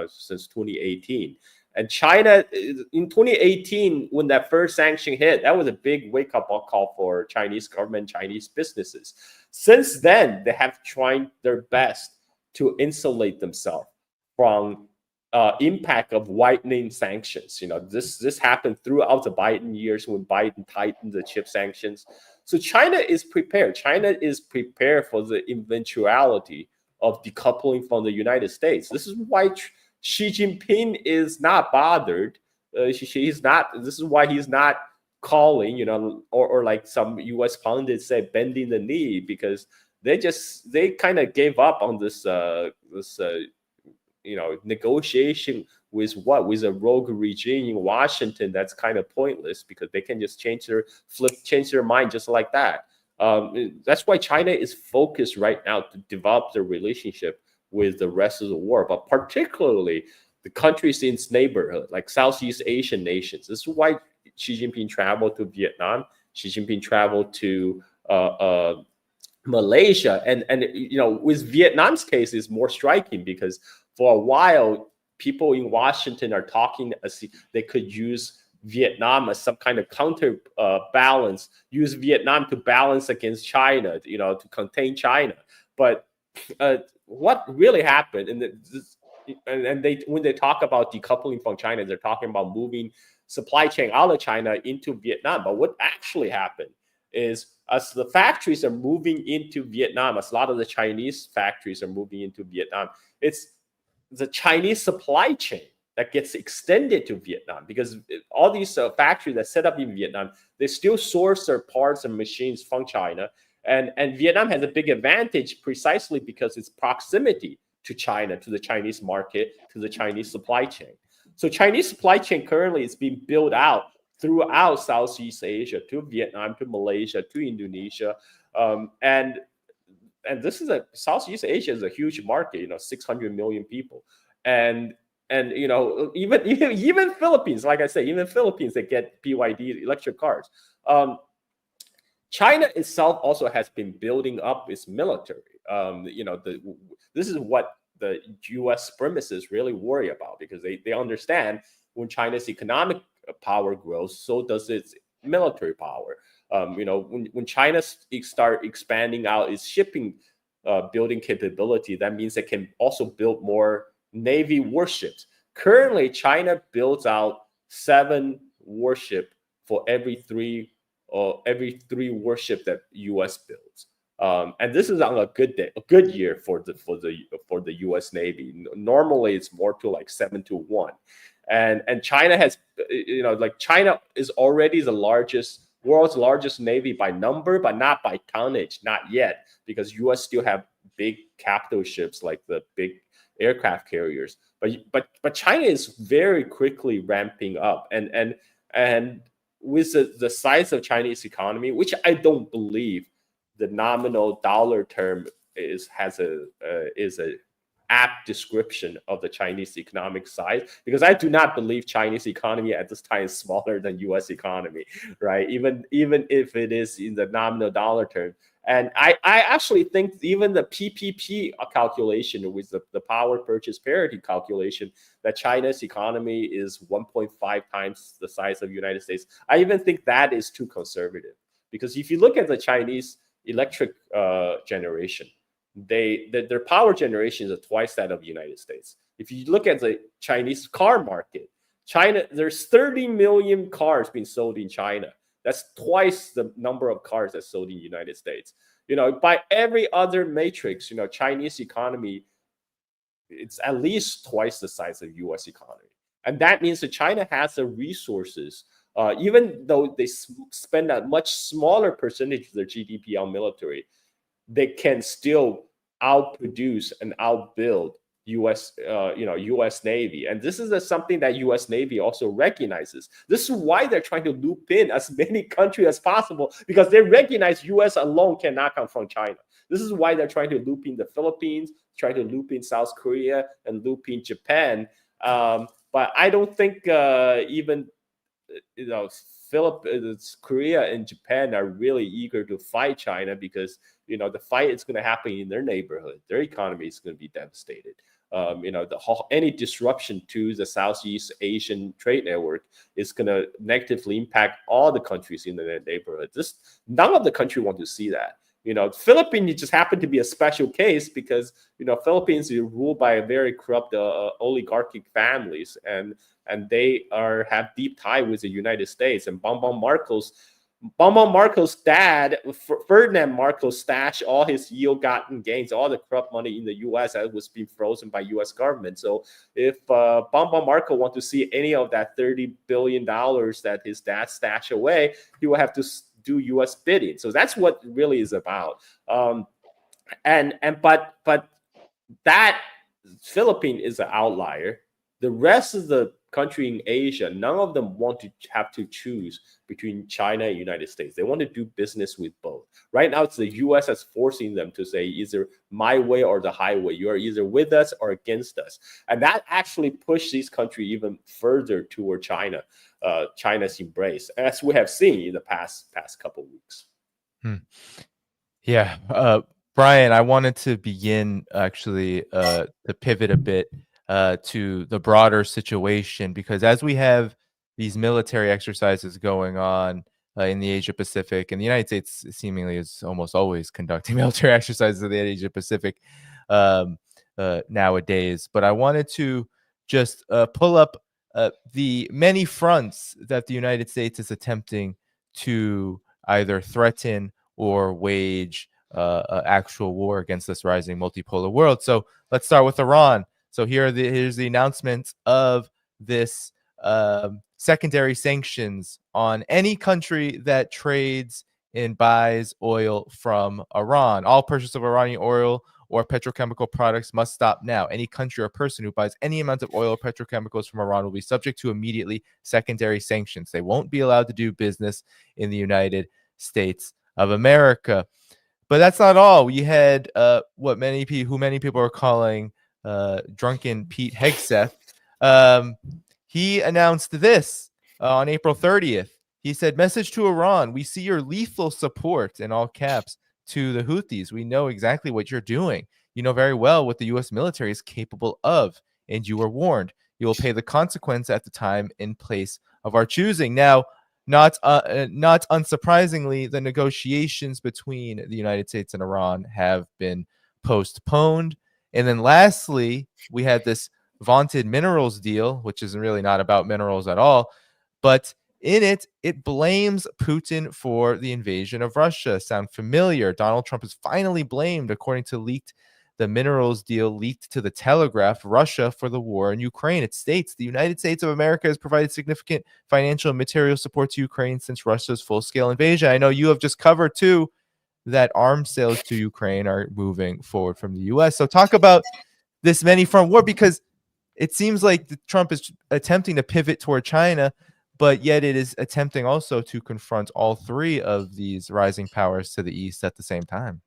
since 2018. And China, in 2018, when that first sanction hit, that was a big wake-up call for Chinese government, Chinese businesses. Since then, they have tried their best to insulate themselves from impact of widening sanctions. This happened throughout the Biden years when Biden tightened the chip sanctions. So China is prepared. China is prepared for the eventuality of decoupling from the United States. This is why Xi Jinping is not bothered. He's not. This is why he's not calling, or like some U.S. pundits say, bending the knee, because they kind of gave up on this negotiation with a rogue regime in Washington. That's kind of pointless because they can just change their mind just like that. That's why China is focused right now to develop their relationship with the rest of the world, but particularly the countries in its neighborhood, like Southeast Asian nations. This is why Xi Jinping traveled to Vietnam. Xi Jinping traveled to Malaysia, and with Vietnam's case is more striking because for a while people in Washington are talking as they could use Vietnam as some kind of counterbalance, use Vietnam to balance against China, to contain China. But what really happened, and when they talk about decoupling from China, they're talking about moving supply chain out of China into Vietnam. But what actually happened is, as the factories are moving into Vietnam, as a lot of the Chinese factories are moving into Vietnam, it's the Chinese supply chain that gets extended to Vietnam, because all these factories that set up in Vietnam, they still source their parts and machines from China. And Vietnam has a big advantage precisely because its proximity to China, to the Chinese market, to the Chinese supply chain. So Chinese supply chain currently is being built out throughout Southeast Asia, to Vietnam, to Malaysia, to Indonesia. And this is Southeast Asia is a huge market, 600 million people. And even Philippines, like I said, even Philippines, they get BYD electric cars. China itself also has been building up its military. This is what the U.S. supremacists really worry about, because they understand when China's economic power grows, so does its military power. When China start expanding out its shipping building capability, that means it can also build more Navy warships. Currently, China builds out 7 warships for every three warship that U.S. builds, and this is on a good year for the U.S. Navy. Normally, it's more to like 7 to 1, and China has, China is already the world's largest navy by number, but not by tonnage, not yet, because U.S. still have big capital ships like the big aircraft carriers. But China is very quickly ramping up, and with the size of Chinese economy, which I don't believe the nominal dollar term is a apt description of the Chinese economic size, because I do not believe Chinese economy at this time is smaller than U.S. economy, right? Even if it is in the nominal dollar term. And I actually think even the PPP calculation with the power purchase parity calculation, that China's economy is 1.5 times the size of the United States. I even think that is too conservative, because if you look at the Chinese electric generation, their power generation is twice that of the United States. If you look at the Chinese car market, there's 30 million cars being sold in China. That's twice the number of cars that's sold in the United States. By every other matrix, Chinese economy, it's at least twice the size of U.S. economy. And that means that China has the resources, even though they spend a much smaller percentage of their GDP on military, they can still outproduce and outbuild U.S. Navy. And this is something that U.S. Navy also recognizes. This is why they're trying to loop in as many countries as possible, because they recognize U.S. alone cannot confront China. This is why they're trying to loop in the Philippines, trying to loop in South Korea, and loop in Japan. But I don't think even Philippines, Korea, and Japan are really eager to fight China because the fight is going to happen in their neighborhood. Their economy is going to be devastated. Any disruption to the Southeast Asian trade network is going to negatively impact all the countries in their neighborhood. None of the country want to see that. Philippines just happened to be a special case because Philippines is ruled by a very corrupt oligarchic families, and they have deep tie with the United States. And Bongbong Marcos' dad, Ferdinand Marcos, stashed all his ill-gotten gains, all the corrupt money in the U.S. that was being frozen by U.S. government. So if Bongbong Marcos want to see any of that $30 billion that his dad stashed away, he will have to do U.S. bidding. So that's what it really is about. But that Philippines is an outlier. The rest of the country in Asia, none of them want to have to choose between China and United States. They want to do business with both. Right now, it's the U.S. that's forcing them to say either my way or the highway. You are either with us or against us. And that actually pushed these countries even further toward China's embrace, as we have seen in the past couple of weeks. Yeah. Brian, I wanted to begin actually to pivot a bit to the broader situation, because as we have these military exercises going on in the Asia Pacific, and the United States seemingly is almost always conducting military exercises in the Asia Pacific nowadays. But I wanted to just pull up the many fronts that the United States is attempting to either threaten or wage actual war against this rising multipolar world. So let's start with Iran. So here's the announcement of this secondary sanctions on any country that trades and buys oil from Iran. All purchase of Iranian oil or petrochemical products must stop now. Any country or person who buys any amount of oil or petrochemicals from Iran will be subject to immediately secondary sanctions. They won't be allowed to do business in the United States of America. But that's not all. We had who many people are calling drunken Pete Hegseth. He announced this on April 30th. He said, "Message to Iran: we see your lethal support," in all caps, to the Houthis. "We know exactly what you're doing. You know very well what the U.S. military is capable of, and you were warned. You will pay the consequence at the time and place of our choosing." Now, not unsurprisingly, the negotiations between the United States and Iran have been postponed. And then lastly, we had this vaunted minerals deal, which is really not about minerals at all, but in it blames Putin for the invasion of Russia. Sound familiar? Donald Trump is finally blamed, according to the minerals deal leaked to the Telegraph, Russia for the war in Ukraine. It states the United States of America has provided significant financial and material support to Ukraine since Russia's full-scale invasion. I know you have just covered, too, that arms sales to Ukraine are moving forward from the U.S. So talk about this many-front war, because it seems like Trump is attempting to pivot toward China, but yet it is attempting also to confront all three of these rising powers to the east at the same time.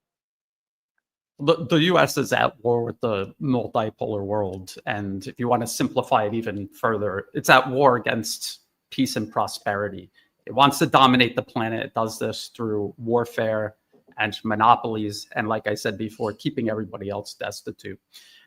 The U.S. is at war with the multipolar world. And if you want to simplify it even further, it's at war against peace and prosperity. It wants to dominate the planet. It does this through warfare and monopolies. And like I said before, keeping everybody else destitute.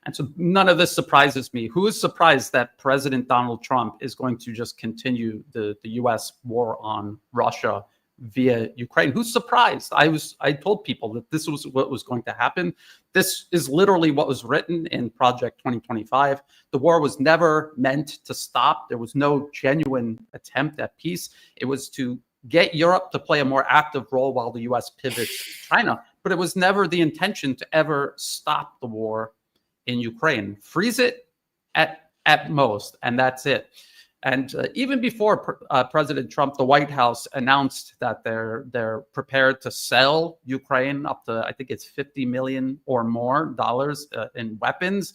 And so none of this surprises me. Who is surprised that President Donald Trump is going to just continue the U.S. war on Russia via Ukraine? Who's surprised? I told people that this was what was going to happen. This is literally what was written in Project 2025. The war was never meant to stop. There was no genuine attempt at peace. It was to get Europe to play a more active role while the U.S. pivots to China. But it was never the intention to ever stop the war in Ukraine. Freeze it at most, and that's it. And even before President Trump, the White House announced that they're prepared to sell Ukraine up to, I think it's $50 million or more in weapons.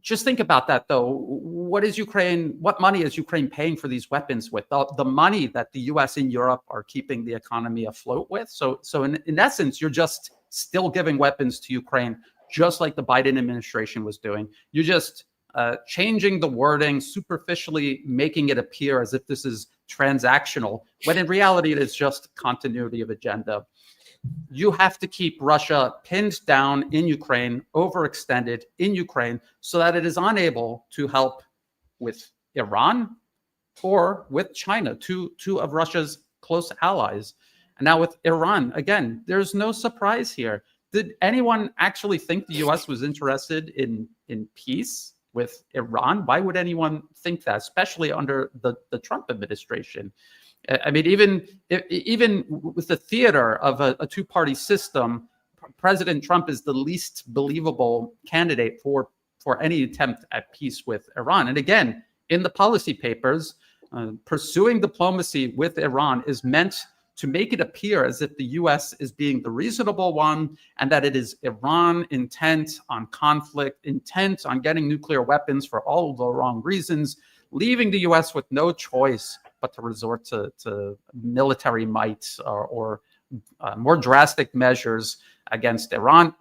Just think about that, though. What money is Ukraine paying for these weapons with? The money that the U.S. and Europe are keeping the economy afloat with. So in essence, you're just still giving weapons to Ukraine, just like the Biden administration was doing. You're just changing the wording, superficially making it appear as if this is transactional, when in reality it is just continuity of agenda. You have to keep Russia pinned down in Ukraine, overextended in Ukraine, so that it is unable to help with Iran or with China, two of Russia's close allies. And now with Iran, again, there's no surprise here. Did anyone actually think the US was interested in peace with Iran? Why would anyone think that, especially under the Trump administration? I mean, even with the theater of a two-party system, President Trump is the least believable candidate for any attempt at peace with Iran. And again, in the policy papers, pursuing diplomacy with Iran is meant to make it appear as if the US is being the reasonable one, and that it is Iran intent on conflict, intent on getting nuclear weapons for all of the wrong reasons, leaving the US with no choice but to resort to military might or more drastic measures against Iran.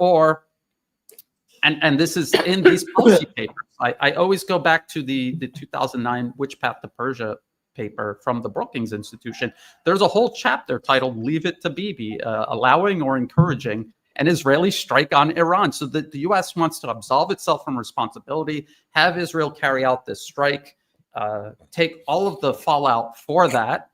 And this is in these policy papers. I always go back to the 2009 Which Path to Persia paper from the Brookings Institution. There's a whole chapter titled "Leave It to Bibi," allowing or encouraging an Israeli strike on Iran. So the U.S. wants to absolve itself from responsibility, have Israel carry out this strike, take all of the fallout for that,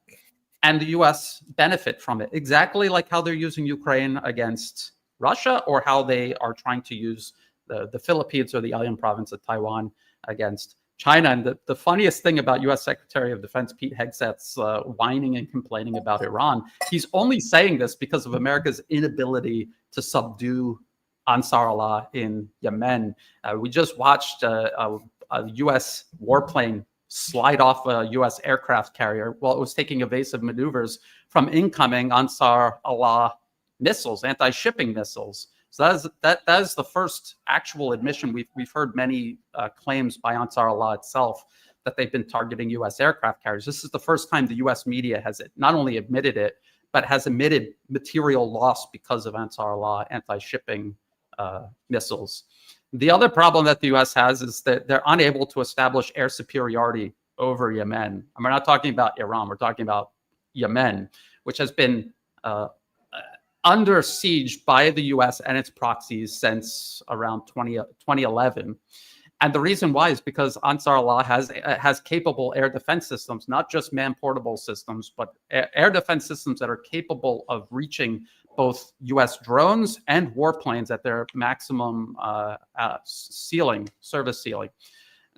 and the U.S. benefit from it. Exactly like how they're using Ukraine against Russia, or how they are trying to use the Philippines or the island province of Taiwan against China. And the funniest thing about U.S. Secretary of Defense Pete Hegseth's whining and complaining about Iran, he's only saying this because of America's inability to subdue Ansar Allah in Yemen. We just watched a U.S. warplane slide off a U.S. aircraft carrier while it was taking evasive maneuvers from incoming Ansar Allah missiles, anti-shipping missiles. So that is the first actual admission. We've heard many claims by Ansar Allah itself that they've been targeting U.S. aircraft carriers. This is the first time the U.S. media has not only admitted it, but has admitted material loss because of Ansar Allah anti-shipping missiles. The other problem that the U.S. has is that they're unable to establish air superiority over Yemen. And we're not talking about Iran. We're talking about Yemen, which has been under siege by the U.S. and its proxies since around 2011. And the reason why is because Ansar Allah has capable air defense systems, not just man-portable systems, but air defense systems that are capable of reaching both U.S. drones and warplanes at their maximum service ceiling.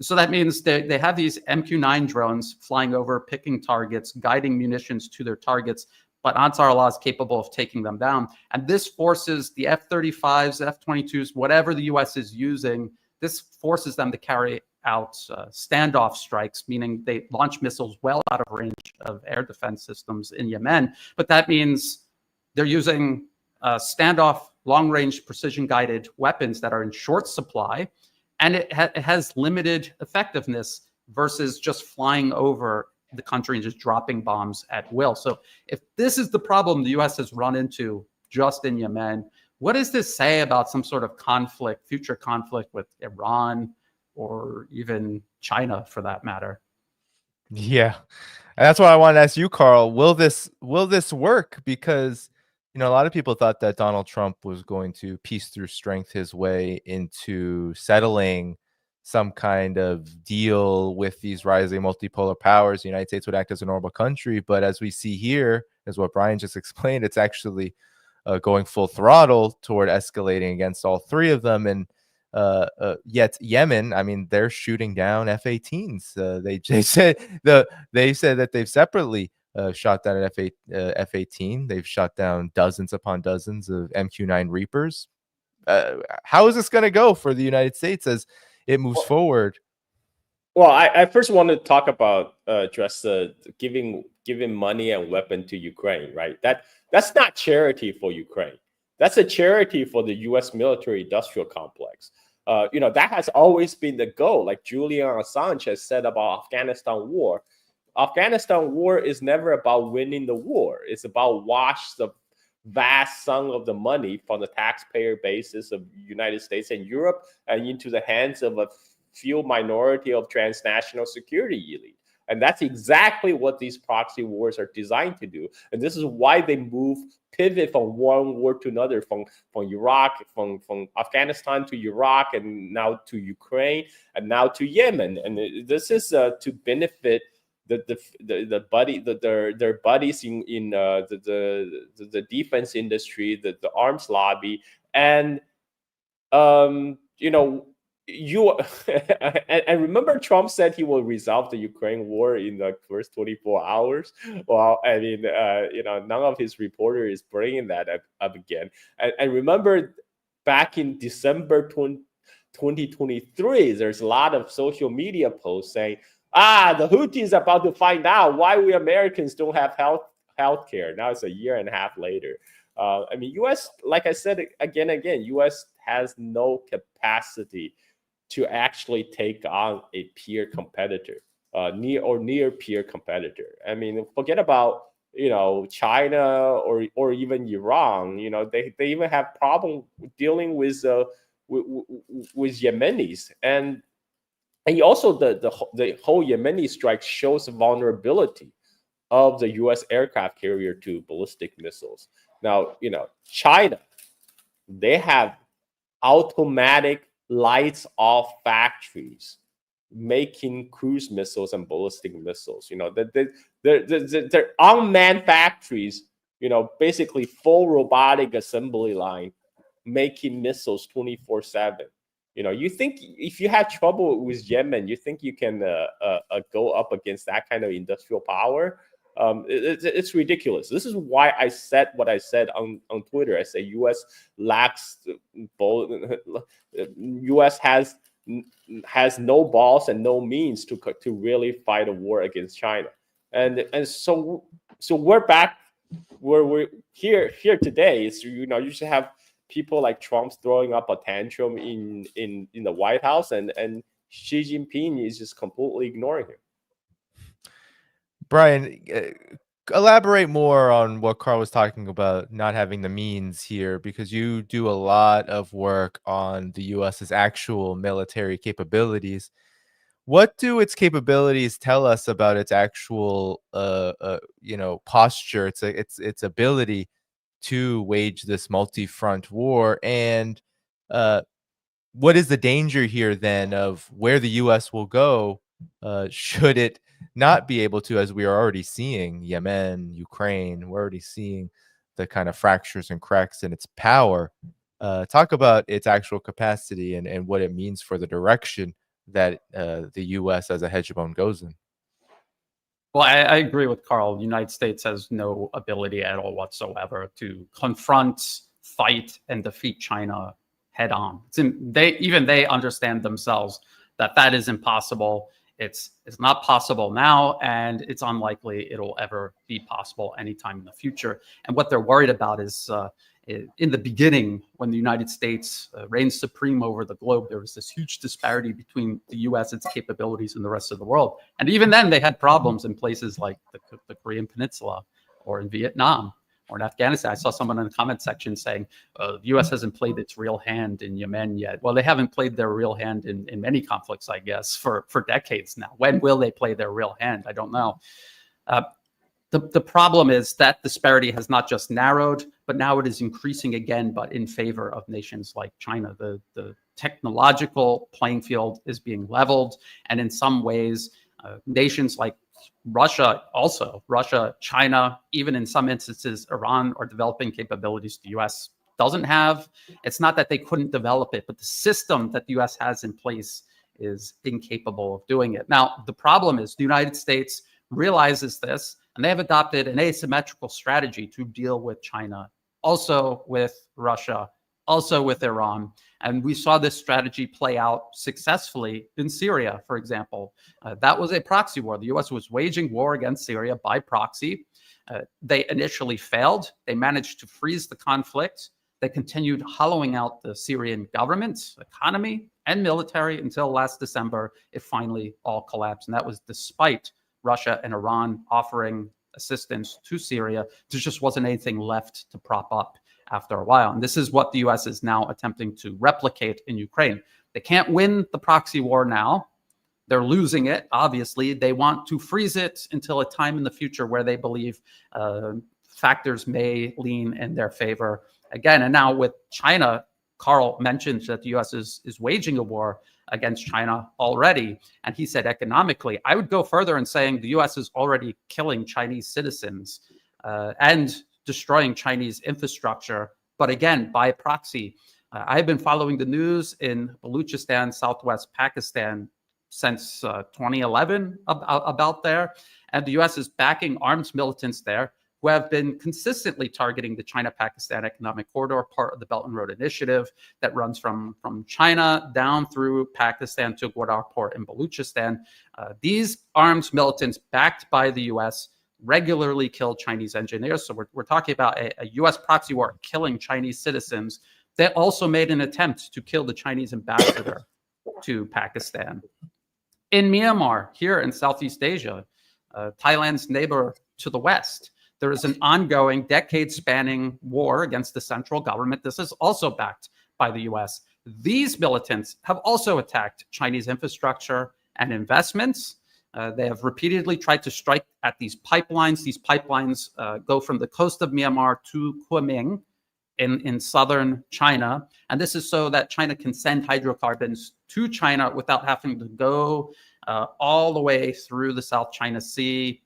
So that means they have these MQ-9 drones flying over, picking targets, guiding munitions to their targets, but Ansar Allah is capable of taking them down. And this forces the F-35s, F-22s, whatever the U.S. is using, this forces them to carry out standoff strikes, meaning they launch missiles well out of range of air defense systems in Yemen. But that means they're using standoff, long-range, precision-guided weapons that are in short supply, and it has limited effectiveness versus just flying over the country and just dropping bombs at will. So if this is the problem the U.S. has run into just in Yemen, what does this say about some sort of conflict, future conflict with Iran or even China for that matter? Yeah. And that's why I wanted to ask you, Carl, will this work? Because, you know, a lot of people thought that Donald Trump was going to peace through strength his way into settling some kind of deal with these rising multipolar powers. The United States would act as a normal country. But as we see here, as what Brian just explained, it's actually going full throttle toward escalating against all three of them. And yet Yemen, I mean, they're shooting down F-18s. They said that they've separately shot down an F-18. They've shot down dozens upon dozens of MQ-9 Reapers. How is this going to go for the United States as it moves forward? Well, I first want to talk about just giving money and weapon to Ukraine, right? That's not charity for Ukraine. That's a charity for the U.S. military-industrial complex. You know, that has always been the goal. Like Julian Assange has said about Afghanistan war. Afghanistan war is never about winning the war. It's about wash the vast sum of the money from the taxpayer basis of the United States and Europe and into the hands of a few minority of transnational security elite. And that's exactly what these proxy wars are designed to do. And this is why they pivot from one war to another, from Iraq, from Afghanistan to Iraq, and now to Ukraine, and now to Yemen. And this is to benefit their buddies in the defense industry, the arms lobby, and and remember, Trump said he will resolve the Ukraine war in the first 24 hours. Well, I mean, none of his reporters is bringing that up again. And remember, back in December 2023, there's a lot of social media posts saying, the Houthis are about to find out why we Americans don't have health care. Now it's a year and a half later. I mean, U.S., like I said again, U.S. has no capacity to actually take on a peer competitor, near peer competitor. I mean, forget about China or even Iran. They even have problem dealing with Yemenis, and also the whole Yemeni strike shows the vulnerability of the U.S. aircraft carrier to ballistic missiles. Now, China, they have automatic lights off factories making cruise missiles and ballistic missiles. They're unmanned factories, basically full robotic assembly line making missiles 24/7. You think if you have trouble with Yemen, you think you can go up against that kind of industrial power? It's ridiculous. This is why I said what I said on Twitter. I say U.S. lacks U.S. has no balls and no means to really fight a war against China. And so we're back where we're here today. So you should have people like Trump throwing up a tantrum in the White House, and Xi Jinping is just completely ignoring him. Brian, elaborate more on what Carl was talking about, not having the means here, because you do a lot of work on the U.S.'s actual military capabilities. What do its capabilities tell us about its actual, posture, its ability to wage this multi-front war? And what is the danger here then of where the U.S. will go should it not be able to, as we are already seeing Yemen, Ukraine, we're already seeing the kind of fractures and cracks in its power. Talk about its actual capacity and what it means for the direction that the U.S. as a hegemon goes in. Well, I agree with Carl. The United States has no ability at all whatsoever to confront, fight, and defeat China head on. They understand themselves that is impossible. It's not possible now, and it's unlikely it'll ever be possible anytime in the future. And what they're worried about is in the beginning, when the United States reigned supreme over the globe, there was this huge disparity between the U.S., its capabilities, and the rest of the world. And even then, they had problems in places like the Korean Peninsula or in Vietnam or in Afghanistan. I saw someone in the comment section saying the U.S. hasn't played its real hand in Yemen yet. Well, they haven't played their real hand in many conflicts, I guess, for decades now. When will they play their real hand? I don't know. The problem is that disparity has not just narrowed, but now it is increasing again, but in favor of nations like China. The technological playing field is being leveled, and in some ways, nations like Russia, China, even in some instances, Iran, are developing capabilities the U.S. doesn't have. It's not that they couldn't develop it, but the system that the U.S. has in place is incapable of doing it. Now, the problem is the United States realizes this, and they have adopted an asymmetrical strategy to deal with China, also with Russia, also with Iran. And we saw this strategy play out successfully in Syria, for example. That was a proxy war. The U.S. was waging war against Syria by proxy. They initially failed. They managed to freeze the conflict. They continued hollowing out the Syrian government, economy, and military until last December. It finally all collapsed. And that was despite Russia and Iran offering assistance to Syria. There just wasn't anything left to prop up after a while. And this is what the U.S. is now attempting to replicate in Ukraine. They can't win the proxy war now. They're losing it, obviously. They want to freeze it until a time in the future where they believe factors may lean in their favor again. And now with China, Carl mentioned that the U.S. is waging a war against China already. And he said economically, I would go further in saying the U.S. is already killing Chinese citizens and destroying Chinese infrastructure, but again, by proxy. I've been following the news in Balochistan, southwest Pakistan, since 2011 about there. And the U.S. is backing arms militants there who have been consistently targeting the China-Pakistan Economic Corridor, part of the Belt and Road Initiative that runs from China down through Pakistan to Gwadar Port in Balochistan. These arms militants backed by the U.S. regularly kill Chinese engineers. So we're talking about a U.S. proxy war killing Chinese citizens. They also made an attempt to kill the Chinese ambassador to Pakistan. In Myanmar, here in Southeast Asia, Thailand's neighbor to the west, there is an ongoing, decade-spanning war against the central government. This is also backed by the U.S. These militants have also attacked Chinese infrastructure and investments. They have repeatedly tried to strike at these pipelines. These pipelines go from the coast of Myanmar to Kunming in southern China. And this is so that China can send hydrocarbons to China without having to go all the way through the South China Sea,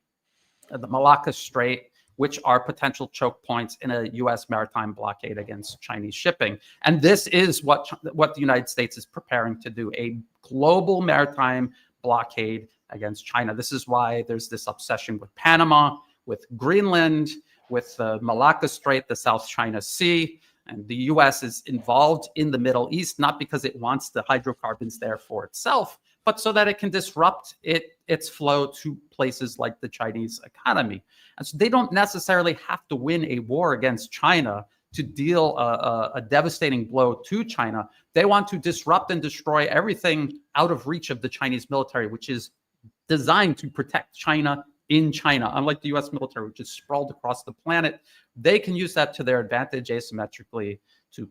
the Malacca Strait, which are potential choke points in a U.S. maritime blockade against Chinese shipping. And this is what the United States is preparing to do, a global maritime blockade against China. This is why there's this obsession with Panama, with Greenland, with the Malacca Strait, the South China Sea. And the U.S. is involved in the Middle East, not because it wants the hydrocarbons there for itself, but so that it can disrupt its flow to places like the Chinese economy. And so they don't necessarily have to win a war against China to deal a devastating blow to China. They want to disrupt and destroy everything out of reach of the Chinese military, which is designed to protect China in China. Unlike the U.S. military, which is sprawled across the planet, they can use that to their advantage asymmetrically to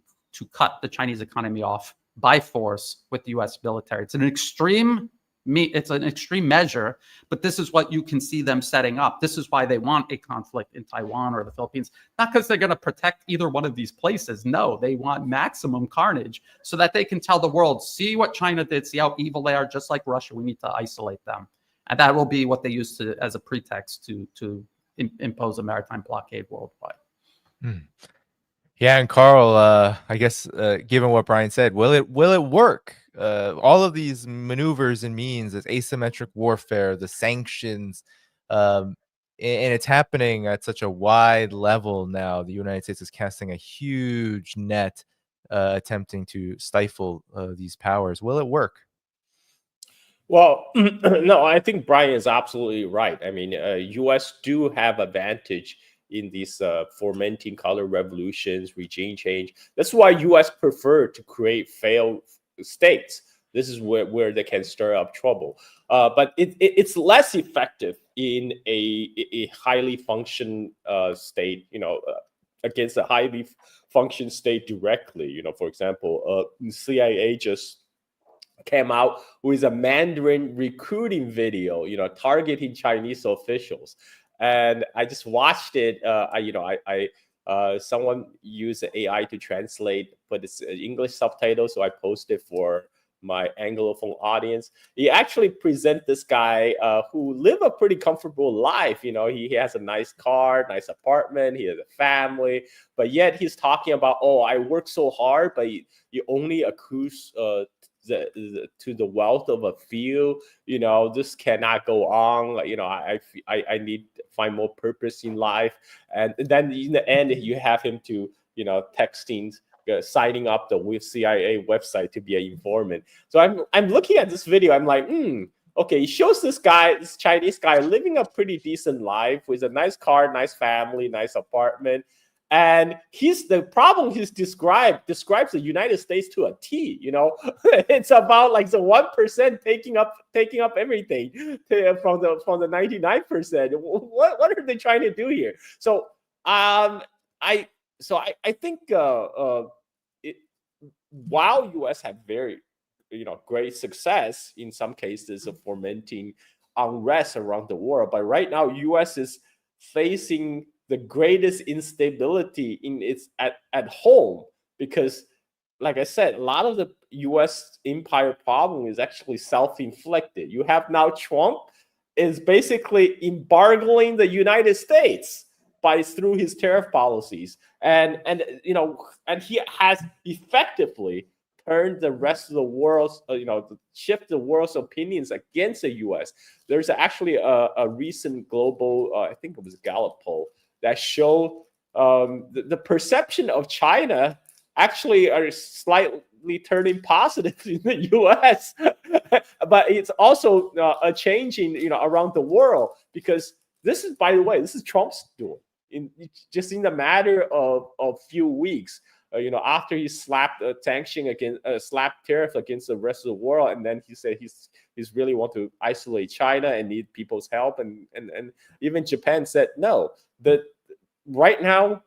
cut the Chinese economy off by force with the U.S. military. It's an extreme measure, but this is what you can see them setting up. This is why they want a conflict in Taiwan or the Philippines, not because they're going to protect either one of these places. No, they want maximum carnage so that they can tell the world, see what China did, see how evil they are, just like Russia. We need to isolate them. And that will be what they use as a pretext to impose a maritime blockade worldwide. Yeah, and Carl, I guess given what Brian said, will it work? All of these maneuvers and means, this asymmetric warfare, the sanctions, and it's happening at such a wide level now. The United States is casting a huge net, attempting to stifle these powers. Will it work? Well, no, I think Brian is absolutely right. I mean, U.S. do have advantage in these fomenting color revolutions, regime change. That's why U.S. prefer to create failed states. This is where they can stir up trouble. But it's less effective in a highly functioning state, against a highly functioning state directly. For example, CIA just came out with a Mandarin recruiting video, targeting Chinese officials. And I just watched it. Someone used AI to translate, but it's English subtitles, so I posted for my Anglophone audience. He actually present this guy who live a pretty comfortable life. He has a nice car, nice apartment, he has a family, but yet he's talking about, I work so hard, but you only accrues to the wealth of a few. This cannot go on. I need to find more purpose in life. And then in the end, you have him to texting, signing up the CIA website to be an informant. So I'm looking at this video. I'm like, okay, it shows this Chinese guy living a pretty decent life with a nice car, nice family, nice apartment. And the problem he's describes the United States to a T. It's about like the 1% taking up everything from the 99%. What are they trying to do here? So I think while U.S. have very great success in some cases of fomenting unrest around the world. But right now, U.S. is facing the greatest instability in its at home, because, like I said, a lot of the U.S. empire problem is actually self-inflicted. You have now Trump is basically embargoing the United States through his tariff policies, and he has effectively turned the rest of the world, shift the world's opinions against the U.S. There's actually a recent global, I think it was Gallup poll, that showed the perception of China actually are slightly turning positive in the U.S., but it's also a changing, around the world, because this is, by the way, this is Trump's doing. Just in the matter of a few weeks, after he slapped a slapped tariff against the rest of the world, and then he said he's really want to isolate China and need people's help, and even Japan said no. That right now,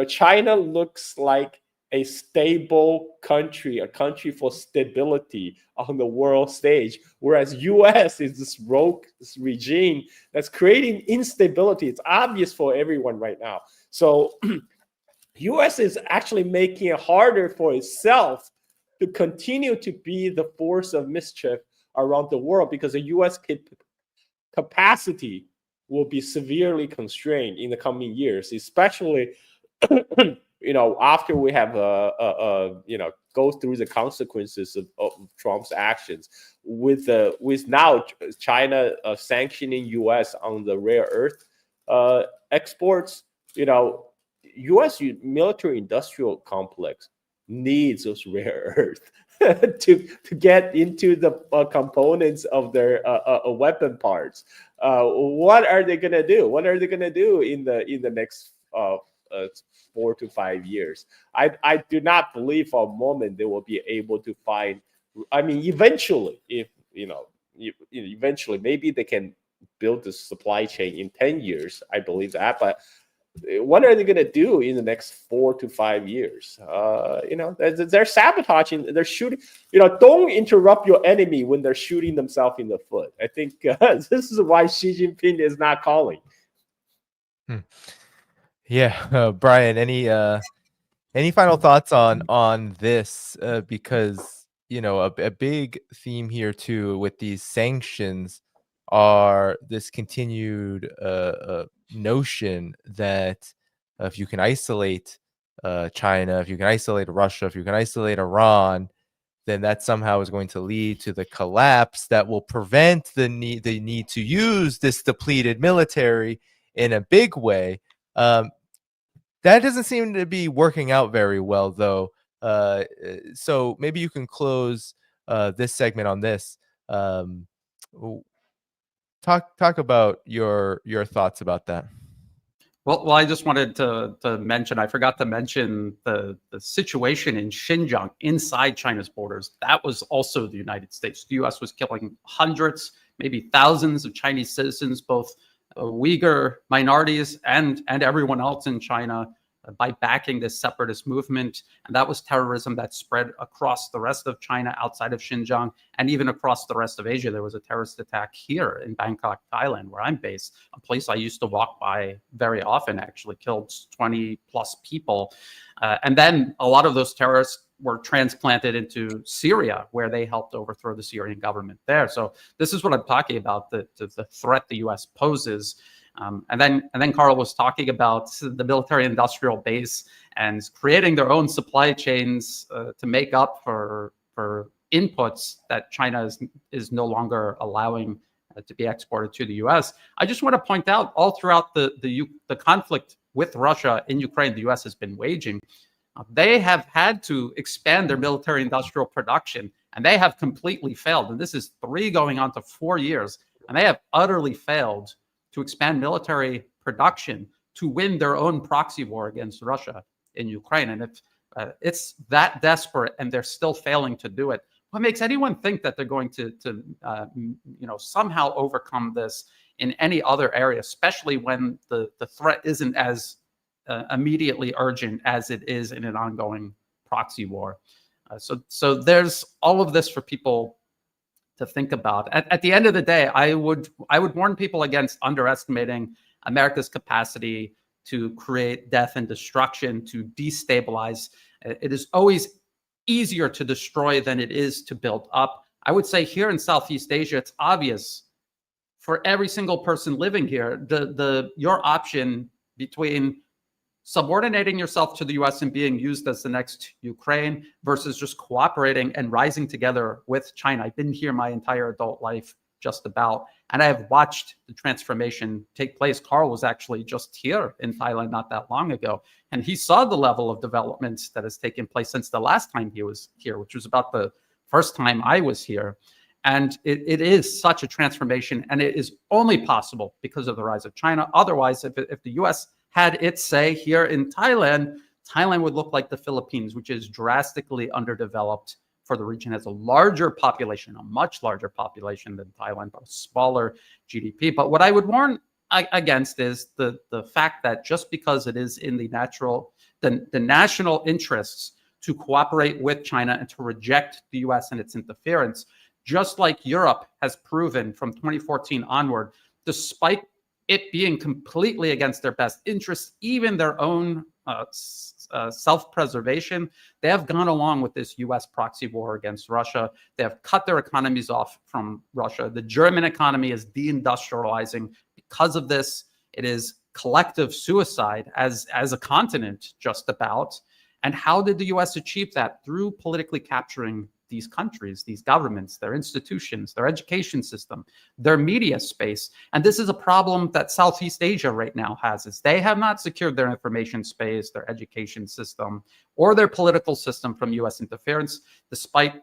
China looks like a stable country, a country for stability on the world stage, whereas U.S. is this rogue regime that's creating instability. It's obvious for everyone right now. So U.S. is actually making it harder for itself to continue to be the force of mischief around the world, because the U.S. capacity will be severely constrained in the coming years, especially after we have go through the consequences of Trump's actions, with now China sanctioning U.S. on the rare earth exports. U.S. military industrial complex needs those rare earth to get into the components of their weapon parts. What are they gonna do? What are they gonna do in the next 4 to 5 years? I do not believe for a moment they will be able to find. I mean, eventually, if eventually maybe they can build the supply chain in 10 years. I believe that, but what are they going to do in the next 4 to 5 years? They're sabotaging. They're shooting. Don't interrupt your enemy when they're shooting themselves in the foot. I think this is why Xi Jinping is not calling. Yeah, Brian, any final thoughts on this? Because a big theme here too with these sanctions are this continued notion that if you can isolate China, if you can isolate Russia, if you can isolate Iran, then that somehow is going to lead to the collapse that will prevent the need to use this depleted military in a big way. That doesn't seem to be working out very well, though. So maybe you can close this segment on this. Talk about your thoughts about that. Well, I just wanted to mention, I forgot to mention the situation in Xinjiang inside China's borders. That was also the United States. The U.S. was killing hundreds, maybe thousands of Chinese citizens, both Uyghur minorities and everyone else in China, by backing this separatist movement. And that was terrorism that spread across the rest of China, outside of Xinjiang, and even across the rest of Asia. There was a terrorist attack here in Bangkok, Thailand, where I'm based, a place I used to walk by very often, actually killed 20 plus people. And then a lot of those terrorists were transplanted into Syria, where they helped overthrow the Syrian government there. So this is what I'm talking about, the threat the U.S. poses. And then Carl was talking about the military-industrial base and creating their own supply chains to make up for inputs that China is no longer allowing to be exported to the U.S. I just want to point out, all throughout the conflict with Russia in Ukraine, the U.S. has been waging. They have had to expand their military-industrial production, and they have completely failed. And this is 3 going on to 4 years, and they have utterly failed to expand military production to win their own proxy war against Russia in Ukraine. And if it's that desperate and they're still failing to do it, what makes anyone think that they're going to somehow overcome this in any other area, especially when the threat isn't as immediately urgent as it is in an ongoing proxy war? So there's all of this for people to think about. At the end of the day, I would warn people against underestimating America's capacity to create death and destruction, to destabilize. It is always easier to destroy than it is to build up. I would say here in Southeast Asia, it's obvious for every single person living here, your option between subordinating yourself to the US and being used as the next Ukraine versus just cooperating and rising together with China. I've been here my entire adult life, just about, and I have watched the transformation take place. Carl was actually just here in Thailand not that long ago, and he saw the level of developments that has taken place since the last time he was here, which was about the first time I was here. And it is such a transformation, and it is only possible because of the rise of China. Otherwise, if the US had its say here in Thailand, Thailand would look like the Philippines, which is drastically underdeveloped for the region, has a larger population, a much larger population than Thailand, but a smaller GDP. But what I would warn against is the fact that just because it is in the national interests to cooperate with China and to reject the US and its interference, just like Europe has proven from 2014 onward, despite it being completely against their best interests, even their own self-preservation, they have gone along with this US proxy war against Russia. They have cut their economies off from Russia. The German economy is deindustrializing because of this. It is collective suicide as a continent, just about. And how did the US achieve that? Through politically capturing these countries, these governments, their institutions, their education system, their media space. And this is a problem that Southeast Asia right now has, is they have not secured their information space, their education system, or their political system from US interference, despite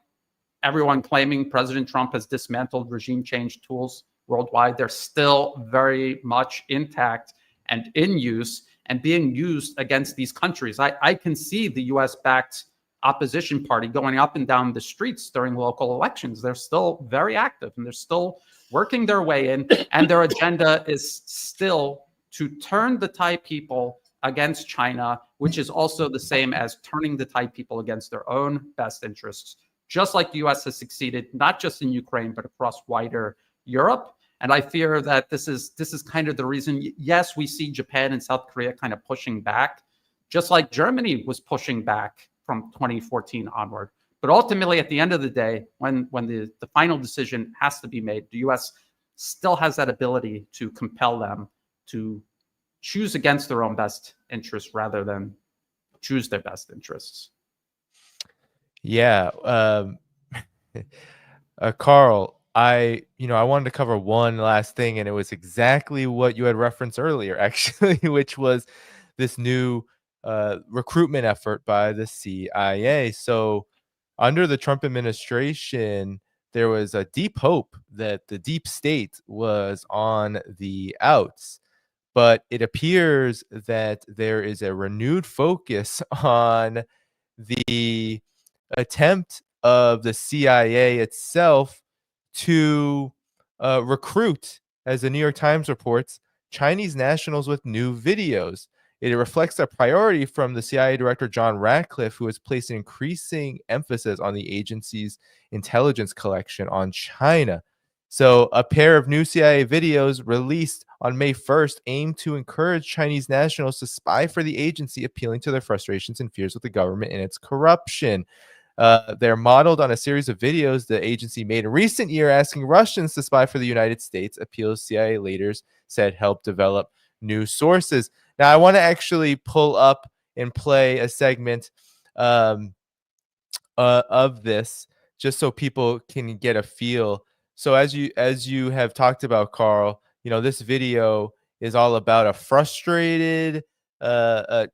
everyone claiming President Trump has dismantled regime change tools worldwide. They're still very much intact and in use and being used against these countries. I can see the US-backed opposition party going up and down the streets during local elections. They're still very active and they're still working their way in, and their agenda is still to turn the Thai people against China, which is also the same as turning the Thai people against their own best interests, just like the US has succeeded, not just in Ukraine, but across wider Europe. And I fear that this is kind of the reason. Yes, we see Japan and South Korea kind of pushing back, just like Germany was pushing back from 2014 onward. But ultimately, at the end of the day, when the final decision has to be made, the US still has that ability to compel them to choose against their own best interests rather than choose their best interests. Yeah. Carl, I wanted to cover one last thing, and it was exactly what you had referenced earlier, actually, which was this new recruitment effort by the CIA. So under the Trump administration, there was a deep hope that the deep state was on the outs. But it appears that there is a renewed focus on the attempt of the CIA itself to recruit, as the New York Times reports, Chinese nationals with new videos. It reflects a priority from the CIA director, John Ratcliffe, who has placed an increasing emphasis on the agency's intelligence collection on China. So a pair of new CIA videos released on May 1st aim to encourage Chinese nationals to spy for the agency, appealing to their frustrations and fears with the government and its corruption. They're modeled on a series of videos the agency made in recent year asking Russians to spy for the United States, appeals CIA leaders said helped develop new sources. Now, I want to actually pull up and play a segment of this just so people can get a feel. So as you have talked about, Carl, this video is all about a frustrated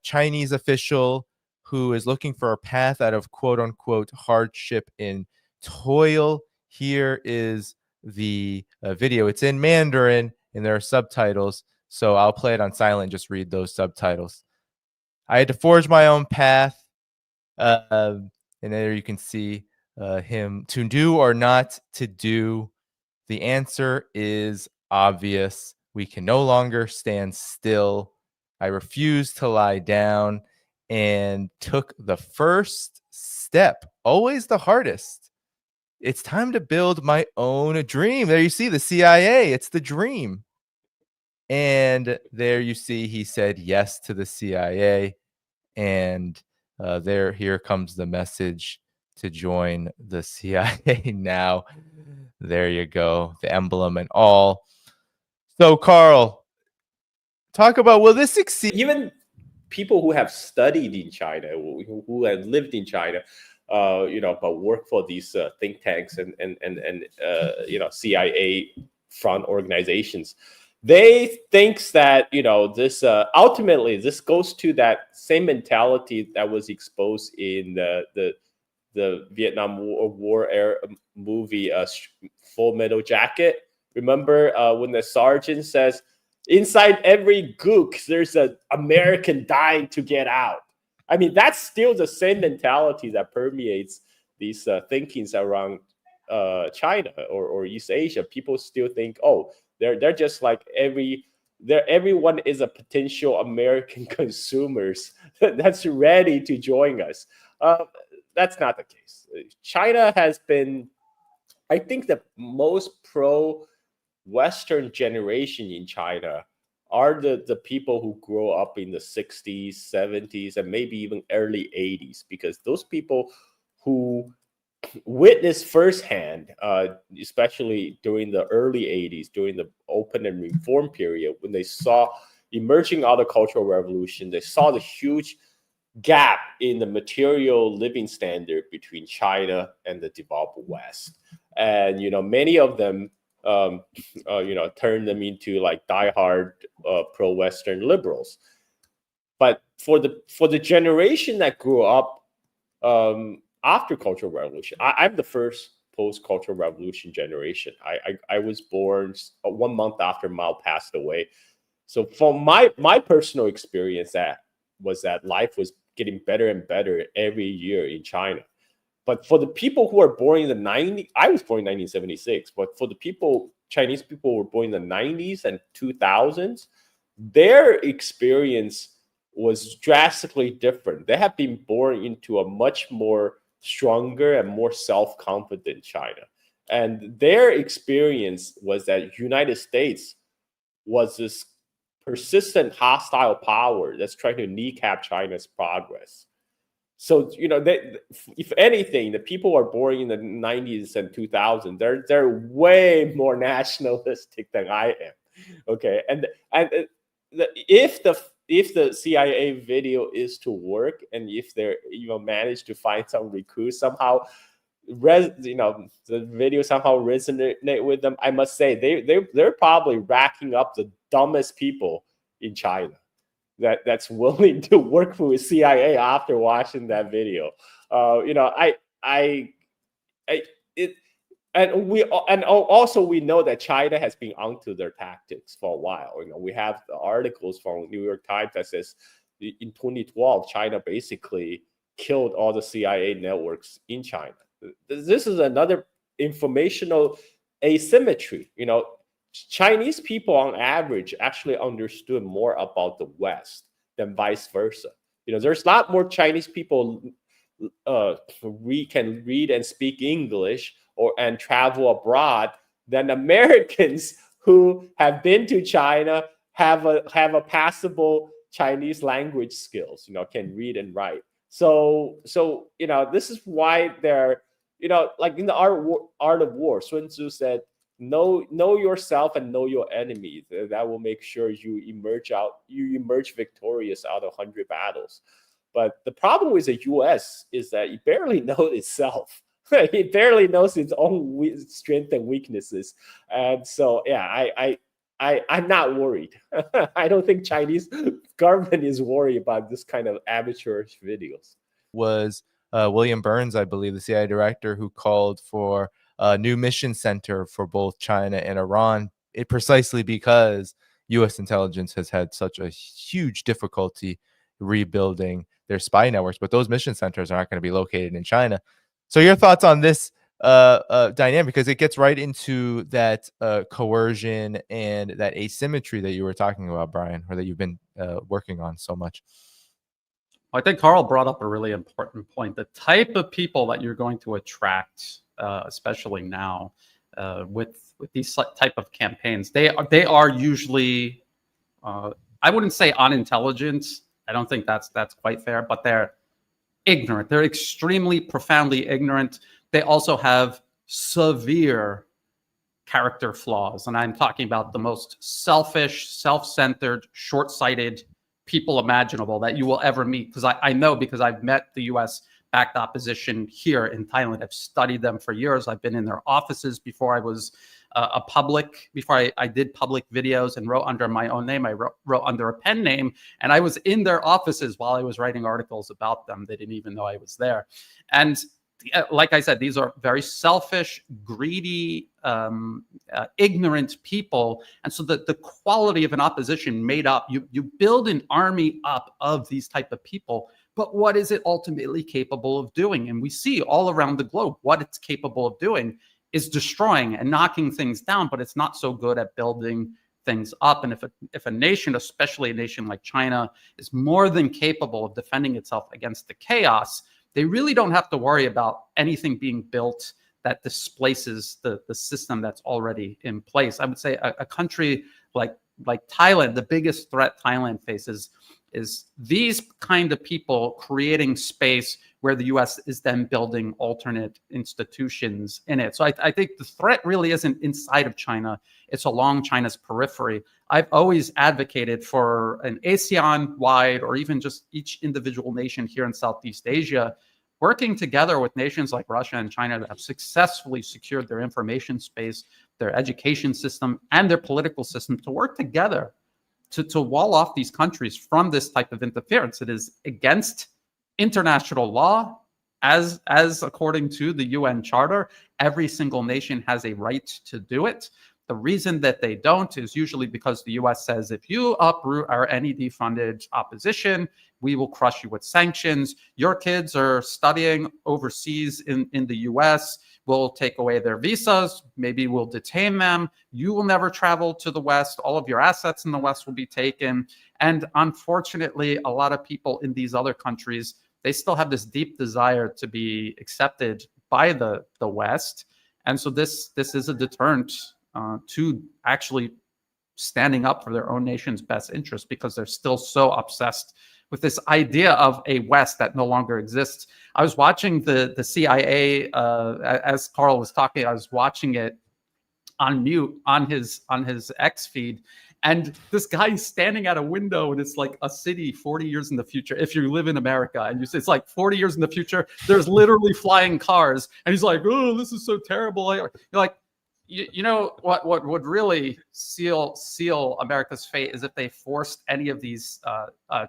Chinese official who is looking for a path out of quote unquote hardship and toil. Here is the video. It's in Mandarin and there are subtitles. So I'll play it on silent, just read those subtitles. I had to forge my own path. And there you can see him to do or not to do. The answer is obvious. We can no longer stand still. I refuse to lie down and took the first step, always the hardest. It's time to build my own dream. There you see the CIA. It's the dream. And there you see he said yes to the CIA. And here comes the message to join the CIA now. There you go, the emblem and all. So, Carl, talk about, will this succeed? Even people who have studied in China, who have lived in China, but work for these think tanks and CIA front organizations, they think that this ultimately this goes to that same mentality that was exposed in the Vietnam War era movie, Full Metal Jacket. Remember when the sergeant says, inside every gook, there's an American dying to get out. I mean, that's still the same mentality that permeates these thinkings around China or East Asia. People still think, oh, they're just like everyone is a potential American consumers that's ready to join us. That's not the case. China has been, I think, the most pro-Western generation in China are the people who grow up in the 60s, 70s, and maybe even early 80s, because those people who witnessed firsthand, especially during the early 80s, during the open and reform period, when they saw emerging out of the Cultural Revolution, they saw the huge gap in the material living standard between China and the developed West. And, many of them, turned them into like diehard pro-Western liberals. But for the generation that grew up after Cultural Revolution, I'm the first post-Cultural Revolution generation. I was born 1 month after Mao passed away. So from my personal experience, that life was getting better and better every year in China. But for the people who are born in the 90s, I was born in 1976, but for the Chinese people who were born in the 90s and 2000s, their experience was drastically different. They have been born into a much more stronger and more self-confident China. And their experience was that United States was this persistent hostile power that's trying to kneecap China's progress. So, if anything, the people who are born in the 90s and 2000s, they're way more nationalistic than I am. Okay, and if the CIA video is to work, and if they're manage to find some recruits somehow, the video somehow resonate with them, I must say they're probably racking up the dumbest people in China that's willing to work with CIA after watching that video. Also we know that China has been onto their tactics for a while. We have the articles from New York Times that says in 2012 China basically killed all the CIA networks in China. This is another informational asymmetry. Chinese people on average actually understood more about the West than vice versa. There's a lot more Chinese people can read and speak English and travel abroad than Americans who have been to China, have a passable Chinese language skills, can read and write. So this is why they're, like in the art of war, Sun Tzu said, know yourself and know your enemy. That will make sure you emerge victorious out of 100 battles. But the problem with the U.S. is that it barely knows itself. It barely knows its own strengths and weaknesses. And so, yeah, I'm not worried. I don't think Chinese government is worried about this kind of amateurish videos. Was William Burns, I believe, the CIA director, who called for a new mission center for both China and Iran, precisely because U.S. intelligence has had such a huge difficulty rebuilding their spy networks. But those mission centers aren't going to be located in China. So your thoughts on this dynamic, because it gets right into that coercion and that asymmetry that you were talking about, Brian, or that you've been working on so much. I think Carl brought up a really important point. The type of people that you're going to attract, especially now, with these type of campaigns, they are usually, I wouldn't say unintelligent. I don't think that's quite fair, but they're ignorant. They're extremely profoundly ignorant. They also have severe character flaws, and I'm talking about the most selfish, self-centered, short-sighted people imaginable that you will ever meet. Because I know, because I've met the US-backed opposition here in Thailand. I've studied them for years. I've been in their offices before I was before I did public videos and wrote under my own name. I wrote under a pen name, and I was in their offices while I was writing articles about them. They didn't even know I was there. And like I said, these are very selfish, greedy, ignorant people. And so the quality of an opposition made up, you build an army up of these type of people, but what is it ultimately capable of doing? And we see all around the globe what it's capable of doing is destroying and knocking things down, but it's not so good at building things up. And if a nation, especially a nation like China, is more than capable of defending itself against the chaos, they really don't have to worry about anything being built that displaces the system that's already in place. I would say a country like Thailand, the biggest threat Thailand faces is these kind of people creating space where the US is then building alternate institutions in it. So I think the threat really isn't inside of China. It's along China's periphery. I've always advocated for an ASEAN-wide, or even just each individual nation here in Southeast Asia, working together with nations like Russia and China that have successfully secured their information space, their education system, and their political system, to work together to wall off these countries from this type of interference. It is against international law, as according to the UN Charter. Every single nation has a right to do it. The reason that they don't is usually because the US says, if you uproot our NED-funded opposition, we will crush you with sanctions. Your kids are studying overseas in the US. We'll take away their visas. Maybe we'll detain them. You will never travel to the West. All of your assets in the West will be taken. And unfortunately, a lot of people in these other countries, they still have this deep desire to be accepted by the West. And so this is a deterrent to actually standing up for their own nation's best interest, because they're still so obsessed with this idea of a West that no longer exists. I was watching the CIA, as Carl was talking, I was watching it on mute on his X feed, and this guy is standing at a window, and it's like a city 40 years in the future. If you live in America, and it's like 40 years in the future, there's literally flying cars, and he's like, oh, this is so terrible. You're like, you know what would really seal America's fate is if they forced any of these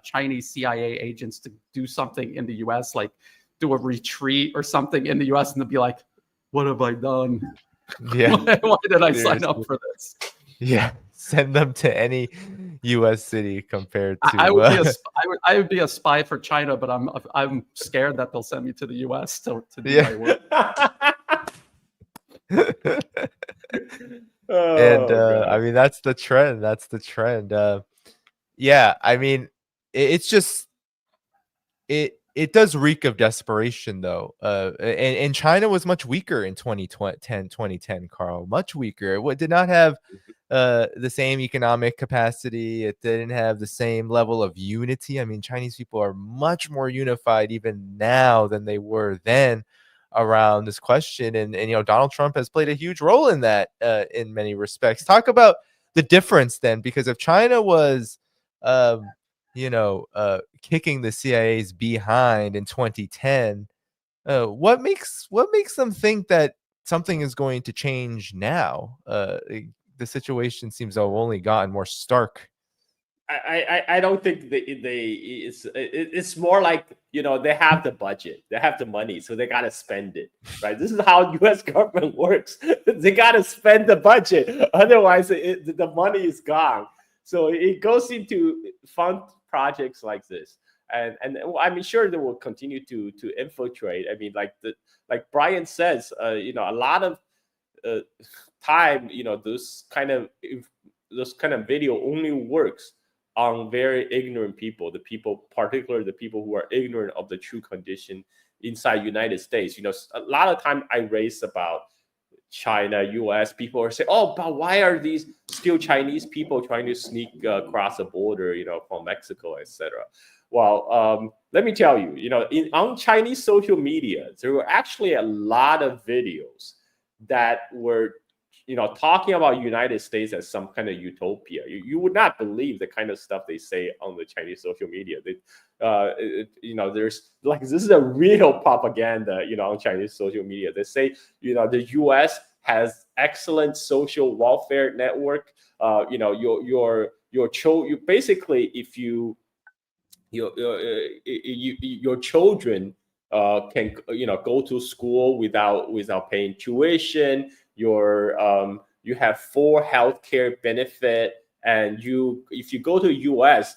Chinese CIA agents to do something in the US, like do a retreat or something in the US, and to be like, what have I done? Yeah. Why did I sign up for this? Yeah. Send them to any U.S. city compared to. I would be a spy for China, but I'm scared that they'll send me to the U.S. to do my work. I mean, that's the trend. That's the trend. Yeah, I mean, it's just it does reek of desperation, though. And China was much weaker in 2010, Carl. Much weaker. It did not have the same economic capacity. It didn't have the same level of unity. I mean, Chinese people are much more unified even now than they were then around this question. And you know, Donald Trump has played a huge role in that in many respects. Talk about the difference then, because if China was kicking the CIA's behind in 2010, what makes them think that something is going to change now? The situation seems to have only gotten more stark. I don't think it's more like, you know, they have the budget, they have the money, so they got to spend it, right? This is how U.S. government works. They got to spend the budget, otherwise the money is gone. So it goes into fund projects like this, and I'm sure they will continue to infiltrate. I mean, like Brian says, you know, a lot of time, you know, those kind of video only works on very ignorant people, particularly the people who are ignorant of the true condition inside United States. A lot of time I raise about China, US, people are saying, oh, but why are these still Chinese people trying to sneak across the border, from Mexico, etc. Well, let me tell you, on Chinese social media, there were actually a lot of videos that were, talking about United States as some kind of utopia. You would not believe the kind of stuff they say on the Chinese social media. There's this is a real propaganda, on Chinese social media. They say, the U.S. has excellent social welfare network. Your basically, if your children can go to school without paying tuition. You have full healthcare benefit, and if you go to US,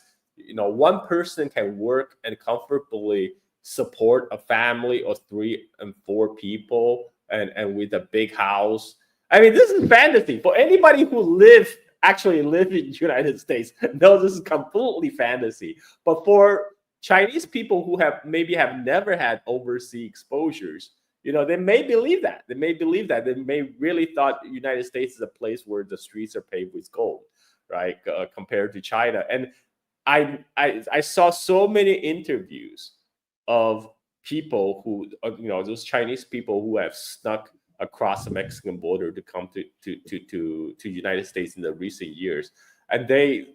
one person can work and comfortably support a family of 3 and 4 people, and with a big house. I mean, this is fantasy for anybody who actually live in the United States. No, this is completely fantasy. But for Chinese people who have never had overseas exposures, they may believe that. They may really thought the United States is a place where the streets are paved with gold, right? Compared to China. And I saw so many interviews of people who, those Chinese people who have snuck across the Mexican border to come to United States in the recent years, and they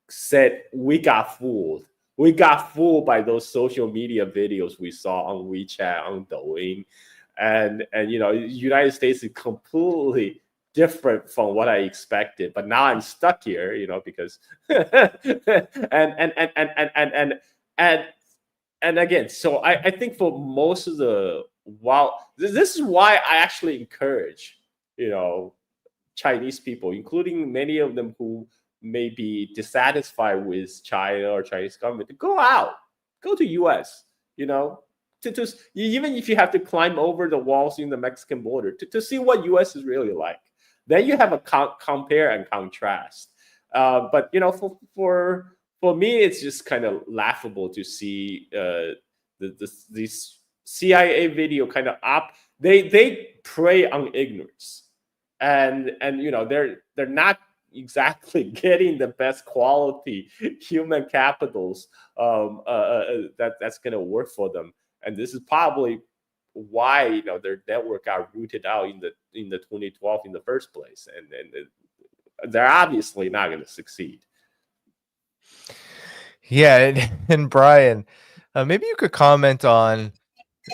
said, we got fooled. We got fooled by those social media videos we saw on WeChat, on Douyin, and United States is completely different from what I expected. But now I'm stuck here, because and again, so I think for most of this is why I actually encourage, Chinese people, including many of them who may be dissatisfied with China or Chinese government, to go out, go to US, to even if you have to climb over the walls in the Mexican border to see what US is really like. Then you have a compare and contrast. But for me, it's just kind of laughable to see these CIA video kind of they prey on ignorance, and they're not exactly getting the best quality human capitals that's going to work for them. And this is probably why their network got rooted out in the 2012 in the first place, and they're obviously not going to succeed. Yeah, and Brian, maybe you could comment on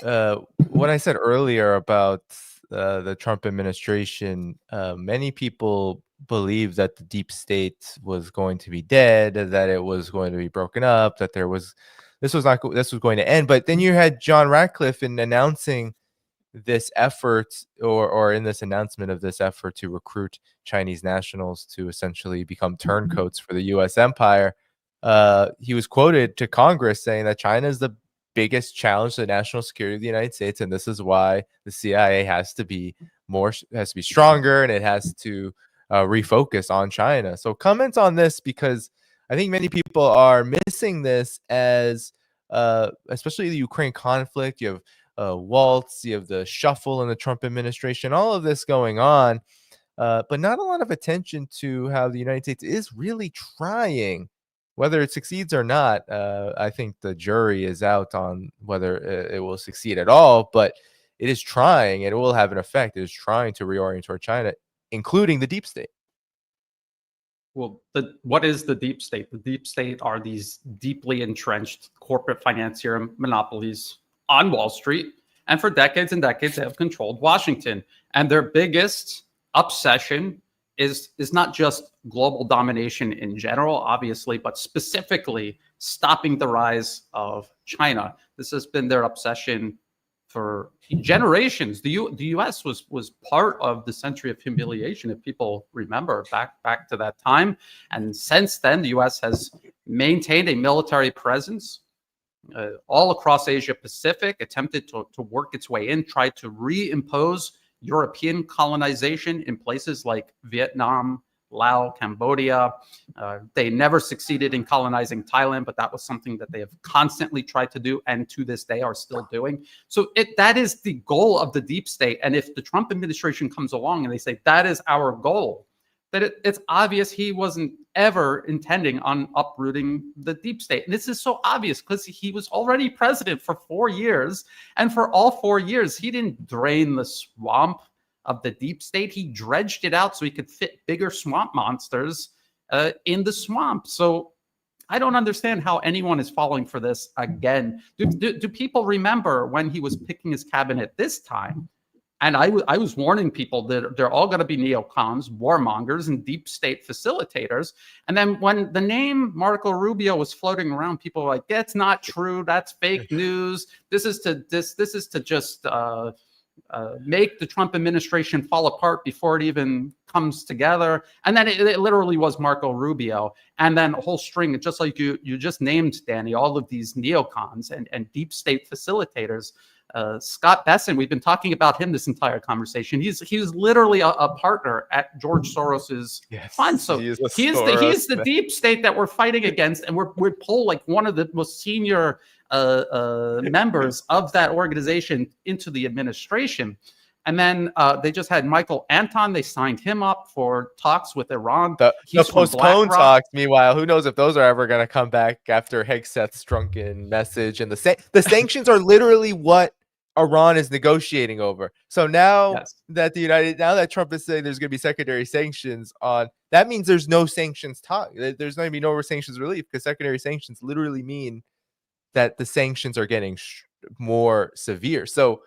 what I said earlier about the Trump administration. Many people believed that the deep state was going to be dead, that it was going to be broken up, that this was going to end. But then you had John Ratcliffe in announcing this effort, or in this announcement of this effort to recruit Chinese nationals to essentially become turncoats for the U.S. empire. He was quoted to Congress saying that China is the biggest challenge to the national security of the United States, and this is why the CIA has to be stronger, and it has to refocus on China. So comment on this, because I think many people are missing this as, especially the Ukraine conflict. You have Waltz, you have the shuffle in the Trump administration, all of this going on, but not a lot of attention to how the United States is really trying. Whether it succeeds or not, I think the jury is out on whether it will succeed at all, but it is trying. It will have an effect. It is trying to reorient toward China, including the deep state. Well, what is the deep state? The deep state are these deeply entrenched corporate financier monopolies on Wall Street. And for decades and decades, they have controlled Washington. And their biggest obsession is not just global domination in general, obviously, but specifically stopping the rise of China. This has been their obsession for generations. The U.S. was part of the century of humiliation, if people remember back to that time. And since then, the U.S. has maintained a military presence all across Asia Pacific, attempted to work its way in, tried to reimpose European colonization in places like Vietnam, Laos, Cambodia. They never succeeded in colonizing Thailand, but that was something that they have constantly tried to do and to this day are still doing. So that is the goal of the deep state. And if the Trump administration comes along and they say that is our goal, that it's obvious he wasn't ever intending on uprooting the deep state. And this is so obvious because he was already president for 4 years. And for all 4 years, he didn't drain the swamp of the deep state. He dredged it out so he could fit bigger swamp monsters in the swamp. So I don't understand how anyone is falling for this again. Do people remember when he was picking his cabinet this time? And I was warning people that they're all going to be neocons, warmongers, and deep state facilitators. And then when the name Marco Rubio was floating around, people were like, "That's not true. That's fake news. This is to just make the Trump administration fall apart before it even comes together." And then it literally was Marco Rubio, and then a whole string, just like you just named, Danny, all of these neocons and deep state facilitators. Scott Besson, we've been talking about him this entire conversation. He was literally a partner at George Soros's fund. So he's the deep state that we're fighting against, and we're pull like one of the most senior members of that organization into the administration. And then they just had Michael Anton. They signed him up for talks with Iran. The postponed talks, meanwhile, who knows if those are ever going to come back after Hegseth's drunken message. And the sanctions are literally what Iran is negotiating over. So now that Trump is saying there's going to be secondary sanctions on, that means there's no sanctions talk. There's going to be no sanctions relief, because secondary sanctions literally mean that the sanctions are getting more severe. So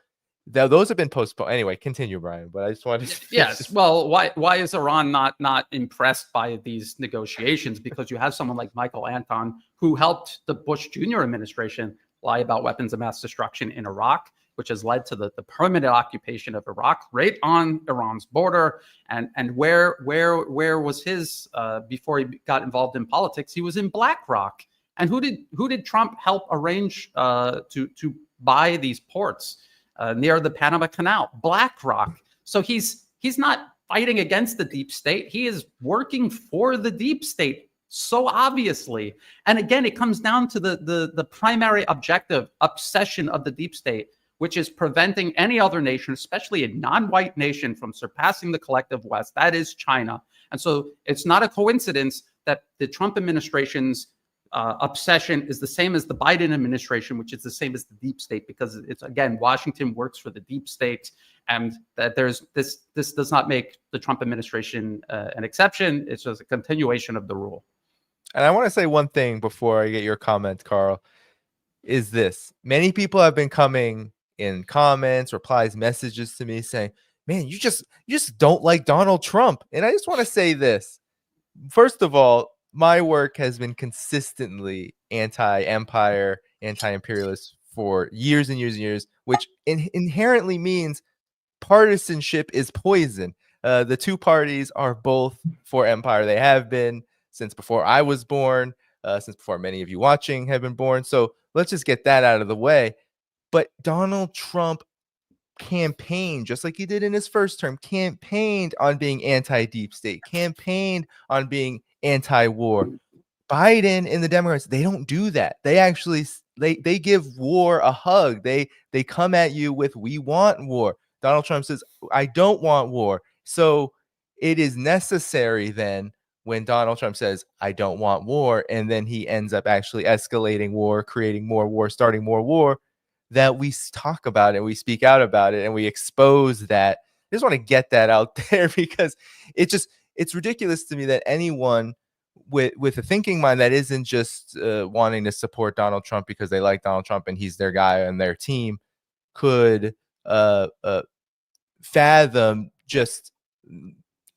those have been postponed. Anyway, continue, Brian. But I just wanted to. Yes. Well, why is Iran not impressed by these negotiations? Because you have someone like Michael Anton, who helped the Bush Jr. administration lie about weapons of mass destruction in Iraq, which has led to the permanent occupation of Iraq right on Iran's border. And where was his before he got involved in politics? He was in BlackRock. And who did Trump help arrange to buy these ports near the Panama Canal? BlackRock. So he's not fighting against the deep state. He is working for the deep state, so obviously. And again, it comes down to the primary obsession of the deep state, which is preventing any other nation, especially a non-white nation, from surpassing the collective West. That is China. And so it's not a coincidence that the Trump administration's obsession is the same as the Biden administration, which is the same as the deep state, because it's, again, Washington works for the deep state, and that this does not make the Trump administration an exception. It's just a continuation of the rule. And I want to say one thing before I get your comment, Carl, is this. Many people have been coming in comments, replies, messages to me saying, "Man, you just don't like Donald Trump." And I just want to say this. First of all, my work has been consistently anti-empire, anti-imperialist for years and years and years, which inherently means partisanship is poison. The two parties are both for empire. They have been since before I was born, since before many of you watching have been born. So let's just get that out of the way. But Donald Trump campaigned, just like he did in his first term, campaigned on being anti-deep state, campaigned on being anti-war. Biden and the Democrats, they don't do that. They actually they give war a hug. They come at you with, "We want war." Donald Trump says, "I don't want war." So it is necessary then, when Donald Trump says, "I don't want war," and then he ends up actually escalating war, creating more war, starting more war, that we talk about it, we speak out about it, and we expose that. I just want to get that out there, because it's ridiculous to me that anyone with a thinking mind that isn't just wanting to support Donald Trump because they like Donald Trump and he's their guy and their team could fathom just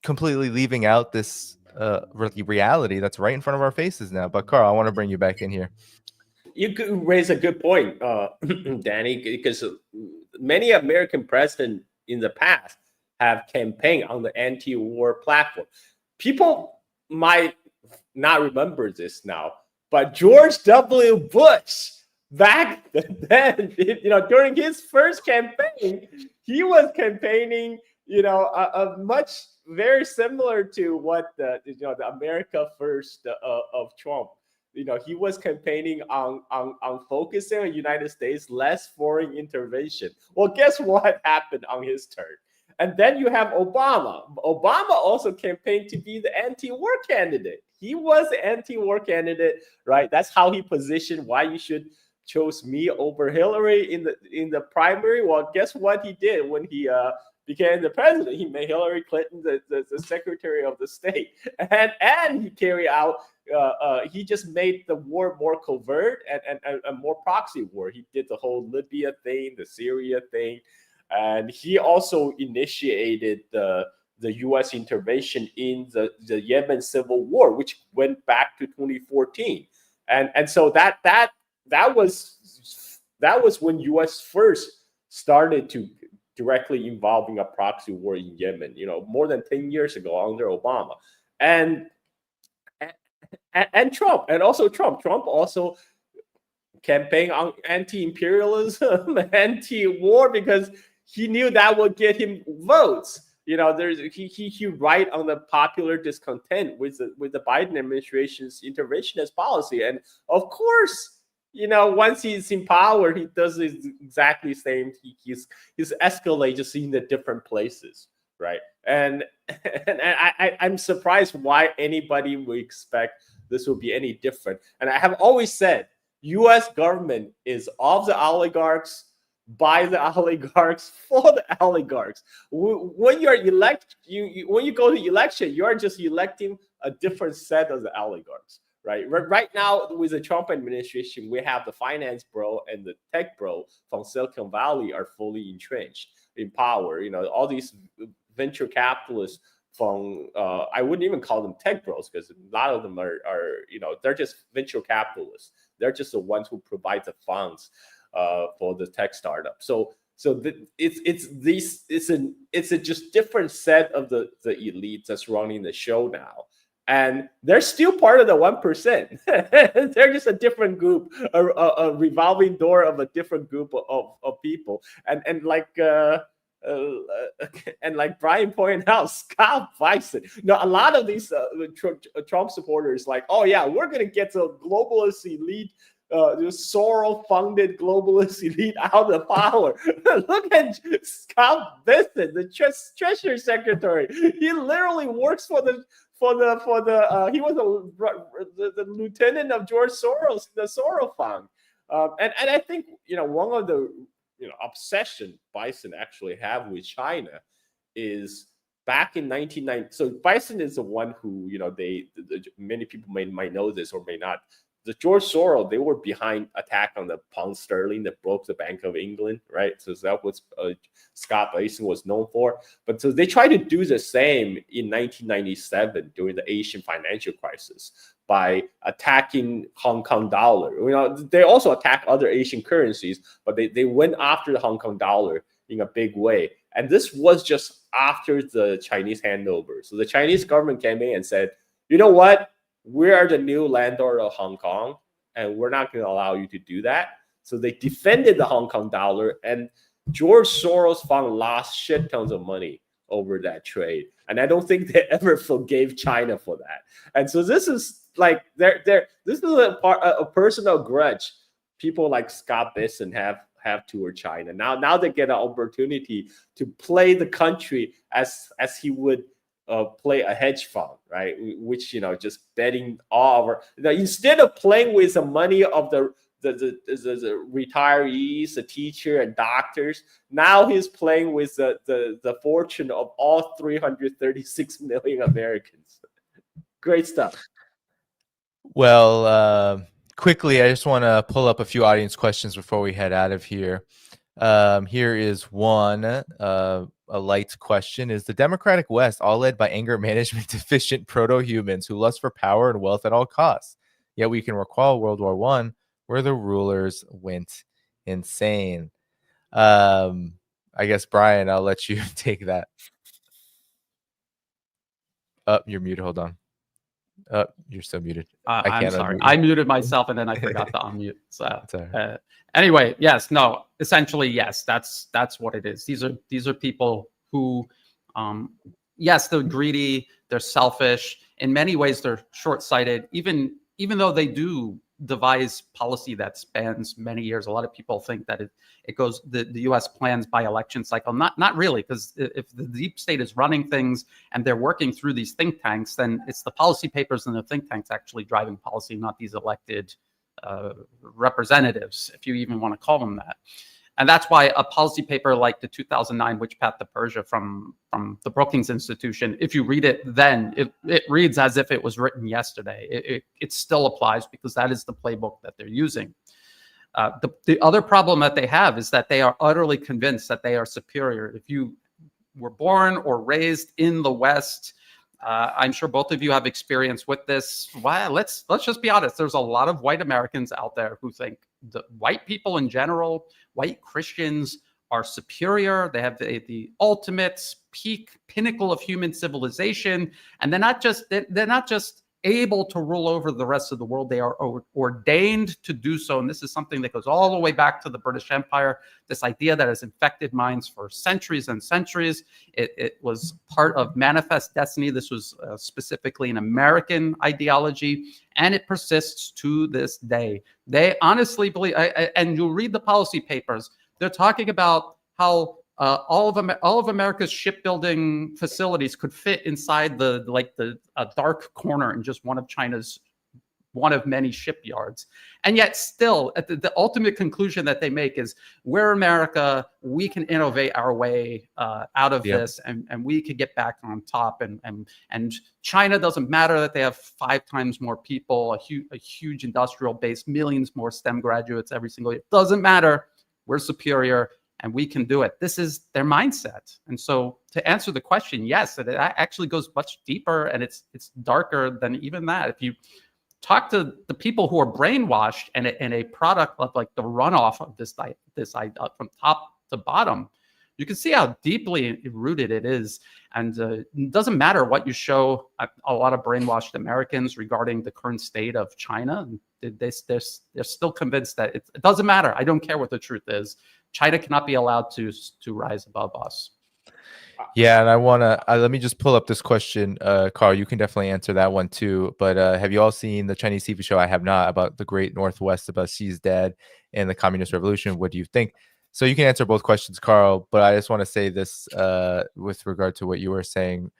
completely leaving out this reality that's right in front of our faces now. But Carl, I want to bring you back in here. You could raise a good point, Danny, because many American presidents in the past have campaigned on the anti-war platform. People might not remember this now, but George W. Bush, back then, during his first campaign, he was campaigning much very similar to what the America First of Trump. He was campaigning on focusing on United States, less foreign intervention. Well, guess what happened on his turn? And then you have Obama. Obama also campaigned to be the anti-war candidate. He was the anti-war candidate, right? That's how he positioned why you should chose me over Hillary in the primary. Well, guess what he did when he became the president? He made Hillary Clinton the Secretary of the State, and he carried out. He just made the war more covert and more proxy war. He did the whole Libya thing, the Syria thing, and he also initiated the U.S. intervention in the Yemen civil war, which went back to 2014, and so that was when U.S. first started to directly involving a proxy war in Yemen, more than 10 years ago under Obama. And Trump, and also Trump also campaigned on anti-imperialism, anti-war, because he knew that would get him votes. He ride on the popular discontent with the Biden administration's interventionist policy. And of course, once he's in power, he does exactly the same. He's escalated just in the different places, right? And I'm surprised why anybody would expect this will be any different. And I have always said, U.S. government is of the oligarchs, by the oligarchs, for the oligarchs. When you're when you go to election, you are just electing a different set of the oligarchs. Right now, with the Trump administration, we have the finance bro and the tech bro from Silicon Valley are fully entrenched in power. All these venture capitalists from, I wouldn't even call them tech bros, because a lot of them are they're just venture capitalists. They're just the ones who provide the funds for the tech startup. So it's a just different set of the elites that's running the show now. And they're still part of the 1%. They're just a different group, a revolving door of a different group of people. And like Brian pointed out, Scott Bison. A lot of these Trump supporters like, oh yeah, we're gonna get the globalist elite, the Soros-funded globalist elite out of power. Look at Scott Bison, the Treasury Secretary. He literally works for the he was the lieutenant of George Soros, the Soros Fund, and I think one of the obsession Bison actually have with China is back in 1990. So Bison is the one who many people might know this or may not. The George Soros, they were behind attack on the pound sterling that broke the Bank of England, right? So that was Scott Bison was known for. But so they tried to do the same in 1997 during the Asian financial crisis by attacking Hong Kong dollar. They also attacked other Asian currencies, but they went after the Hong Kong dollar in a big way. And this was just after the Chinese handover. So the Chinese government came in and said, you know what? We are the new landlord of Hong Kong, and we're not going to allow you to do that. So they defended the Hong Kong dollar, and George Soros Fund lost shit tons of money over that trade. And I don't think they ever forgave China for that. And so this is like this is a personal grudge people like Scott Bison have toward China. Now they get an opportunity to play the country as he would play a hedge fund, right? Which just betting all over. Instead of playing with the money of the retirees, the teacher and doctors, now he's playing with the fortune of all 336 million Americans. Great stuff. Well, quickly, I just want to pull up a few audience questions before we head out of here. Here is one. A light question: is the Democratic West all led by anger management deficient proto-humans who lust for power and wealth at all costs? Yet we can recall World War I, where the rulers went insane. I guess, Brian, I'll let you take that. You're muted. Hold on. You're still muted. I'm sorry. I muted myself and then I forgot to unmute. So anyway, yes, no. Essentially, yes. That's what it is. These are people who Yes, they're greedy, they're selfish. In many ways, they're short-sighted. Even though they do devise policy that spans many years, a lot of people think that it goes the U.S. plans by election cycle. Not really, because if the deep state is running things and they're working through these think tanks, then it's the policy papers and the think tanks actually driving policy, not these elected representatives, if you even want to call them that. And that's why a policy paper like the 2009 Which Path to Persia from the Brookings Institution, if you read it then, it reads as if it was written yesterday. It still applies because that is the playbook that they're using. The other problem that they have is that they are utterly convinced that they are superior. If you were born or raised in the West, I'm sure both of you have experience with this. Why? Let's just be honest. There's a lot of white Americans out there who think the white people in general, white Christians, are superior. They have the ultimate pinnacle of human civilization, and they're not just able to rule over the rest of the world. They are ordained to do so. And this is something that goes all the way back to the British Empire, this idea that has infected minds for centuries and centuries. It was part of manifest destiny. This was specifically an American ideology, and it persists to this day. They honestly believe, and you'll read the policy papers, they're talking about how all of America's shipbuilding facilities could fit inside the dark corner in just one of many shipyards. And yet still, at the ultimate conclusion that they make is, we're America, we can innovate our way out of this, and we could get back on top. And China doesn't matter that they have 5 times more people, a huge industrial base, millions more STEM graduates every single year. Doesn't matter. We're superior, and we can do it. This is their mindset. And so to answer the question, yes, it actually goes much deeper, and it's darker than even that. If you talk to the people who are brainwashed and a product of like the runoff of this from top to bottom, you can see how deeply rooted it is. And it doesn't matter what you show a lot of brainwashed Americans regarding the current state of China. They're still convinced that it doesn't matter. I don't care what the truth is. China cannot be allowed to rise above us. Yeah, and I want to let me just pull up this question. Carl, you can definitely answer that one too. But have you all seen the Chinese TV show? I have not, about the Great Northwest, about Xi's dad and the Communist Revolution. What do you think? So you can answer both questions, Carl. But I just want to say this with regard to what you were saying,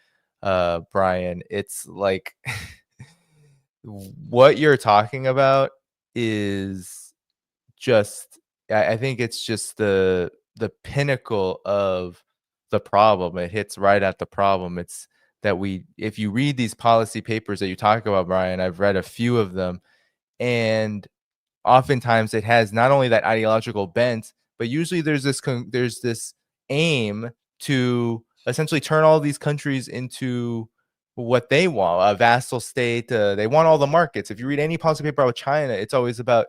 Brian. It's like what you're talking about is just, I think it's just the pinnacle of the problem. It hits right at the problem. It's that if you read these policy papers that you talk about, Brian, I've read a few of them, and oftentimes it has not only that ideological bent, but usually there's this aim to essentially turn all these countries into what they want, a vassal state. They want all the markets. If you read any policy paper about China, it's always about,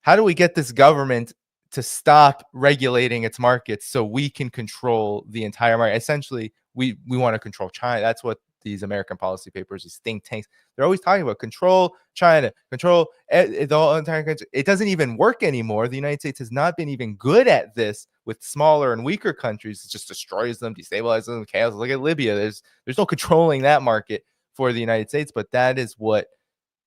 how do we get this government to stop regulating its markets so we can control the entire market? Essentially, we want to control China. That's what these American policy papers, these think tanks, they're always talking about. Control China, control the whole entire country. It doesn't even work anymore. The United States has not been even good at this with smaller and weaker countries. It just destroys them, destabilizes them, chaos. Look at Libya. There's no controlling that market for the United States, but that is what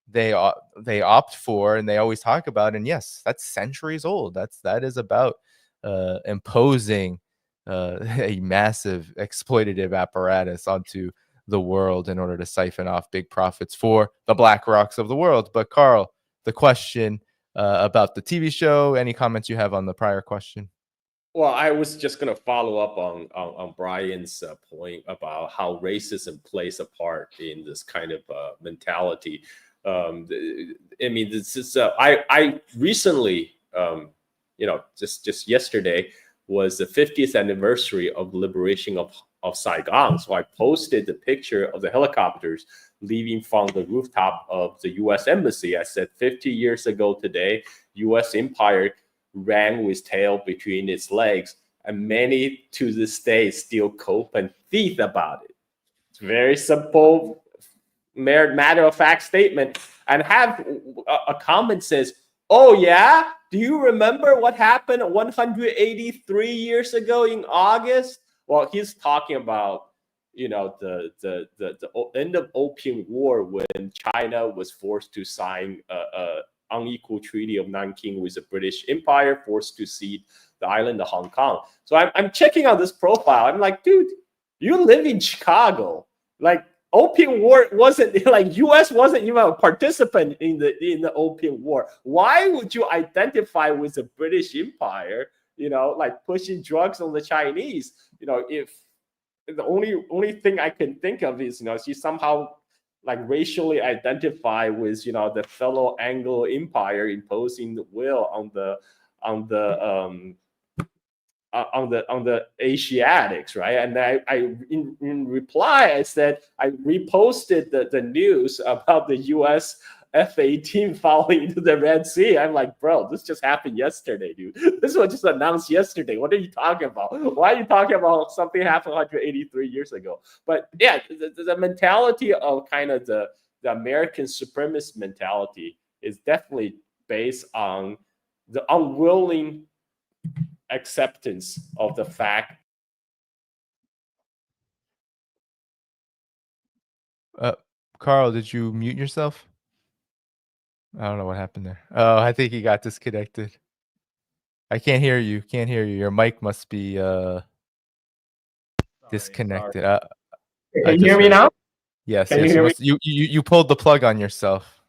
they opt for, and they always talk about. And yes, that's centuries old. That is about imposing a massive exploitative apparatus onto the world in order to siphon off big profits for the Black Rocks of the world. But Carl, the question about the TV show, any comments you have on the prior question? Well, I was just going to follow up on Brian's point about how racism plays a part in this kind of mentality. I mean, this is I recently, just yesterday was the 50th anniversary of liberation of Saigon. So I posted the picture of the helicopters leaving from the rooftop of the U.S. Embassy. I said 50 years ago today, U.S. empire ran with tail between its legs, and many to this day still cope and think about it. It's very simple, matter-of-fact statement. And have a comment says, oh yeah, do you remember what happened 183 years ago in August? Well, he's talking about the end of Opium War, when China was forced to sign a unequal Treaty of Nanking with the British Empire, forced to cede the island of Hong Kong. So I'm checking out this profile. I'm like, dude, you live in Chicago. Like, Opium War wasn't, like, U.S. wasn't even a participant in the Opium War. Why would you identify with the British Empire? Like pushing drugs on the Chinese. If the only thing I can think of is she somehow like racially identify with the fellow Anglo Empire imposing the will on the Asiatics, right? And I in reply, I said I reposted the news about the U.S. F-18 falling into the Red Sea. I'm like, bro, this just happened yesterday, dude. This was just announced yesterday. What are you talking about? Why are you talking about something happened 183 years ago? But yeah, the mentality of kind of the American supremacist mentality is definitely based on the unwilling acceptance of the fact. Carl, did you mute yourself? I don't know what happened there. Oh, I think he got disconnected. I can't hear you. Can't hear you. Your mic must be disconnected. Can you hear me now? Yes. Can yes. you hear me? You pulled the plug on yourself.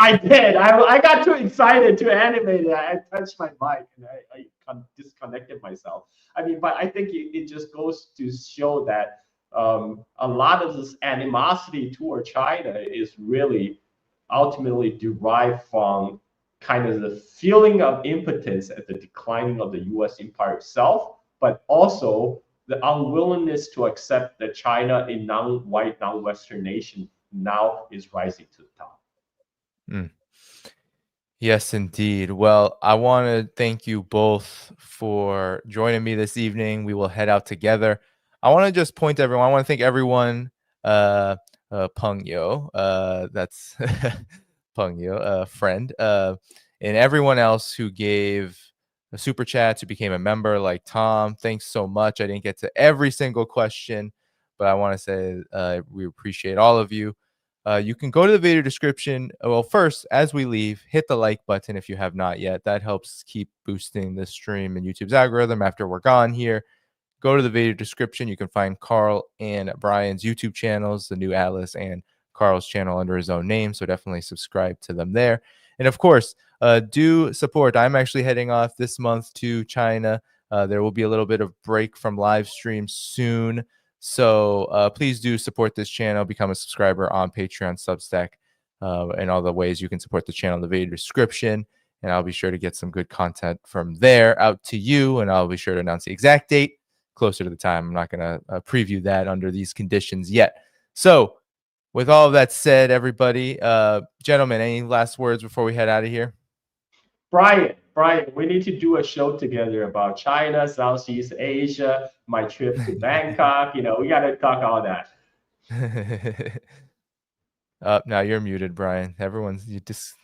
I did. I got too excited to animate it. I touched my mic and I disconnected myself. I mean, but I think it just goes to show that a lot of this animosity toward China is really ultimately derived from kind of the feeling of impotence at the declining of the U.S. empire itself, but also the unwillingness to accept that China, a non-white, non-Western nation, now is rising to the top. Yes, indeed. Well, I want to thank you both for joining me this evening. We will head out together. I want to just point to everyone. I want to thank everyone. Peng Yo, that's Peng Yo, friend, and everyone else who gave a super chat, who became a member, like Tom. Thanks so much. I didn't get to every single question, but I want to say we appreciate all of you. You can go to the video description. Well, first, as we leave, hit the like button if you have not yet. That helps keep boosting the stream and YouTube's algorithm after we're gone here. Go to the video description. You can find Carl and Brian's YouTube channels, the new Atlas and Carl's channel under his own name. So definitely subscribe to them there. And of course, do support. I'm actually heading off this month to China. There will be a little bit of break from live streams soon. So please do support this channel. Become a subscriber on Patreon, Substack, and all the ways you can support the channel in the video description. And I'll be sure to get some good content from there out to you. And I'll be sure to announce the exact date closer to the time. I'm not going to preview that under these conditions yet. So with all of that said, everybody, gentlemen, any last words before we head out of here? Brian, we need to do a show together about China, Southeast Asia, my trip to Bangkok. We got to talk all that. Now you're muted, Brian. Everyone's it's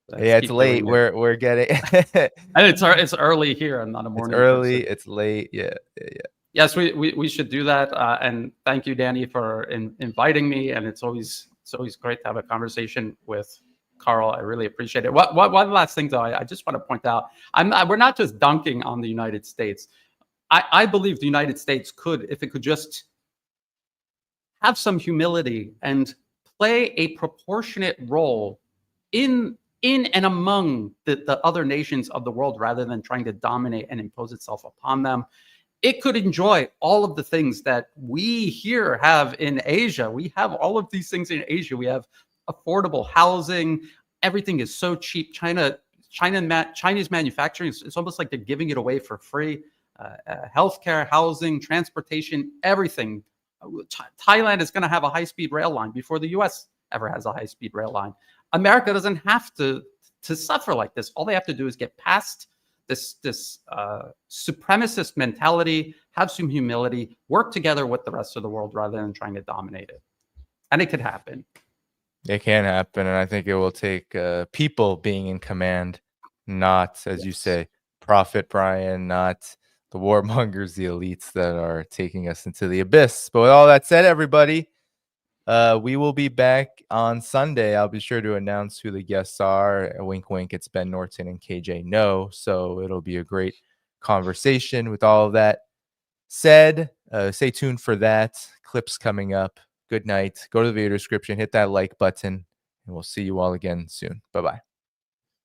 Let's late. We're getting and it's early here and not a morning. It's early. It's late. Yeah. Yes, we should do that. And thank you, Danny, for inviting me. And it's always great to have a conversation with Carl. I really appreciate it. One last thing, though, I just want to point out, we're not just dunking on the United States. I believe the United States could, if it could just have some humility and play a proportionate role in and among the other nations of the world, rather than trying to dominate and impose itself upon them. It could enjoy all of the things that we here have in Asia. We have all of these things in Asia. We have affordable housing. Everything is so cheap. Chinese manufacturing, it's almost like they're giving it away for free. Healthcare, housing, transportation, everything. Thailand is going to have a high-speed rail line before the U.S. ever has a high-speed rail line. America doesn't have to suffer like this. All they have to do is get past this supremacist mentality, have some humility, work together with the rest of the world rather than trying to dominate it. And it could happen. It can happen, and I think it will take people being in command, not, as you say, profit, Brian, not the warmongers, the elites that are taking us into the abyss. But with all that said, everybody, we will be back on Sunday. I'll be sure to announce who the guests are. Wink, wink. It's Ben Norton and KJ No. So it'll be a great conversation. With all of that said, stay tuned for that. Clips coming up. Good night. Go to the video description, hit that like button, and we'll see you all again soon. Bye-bye.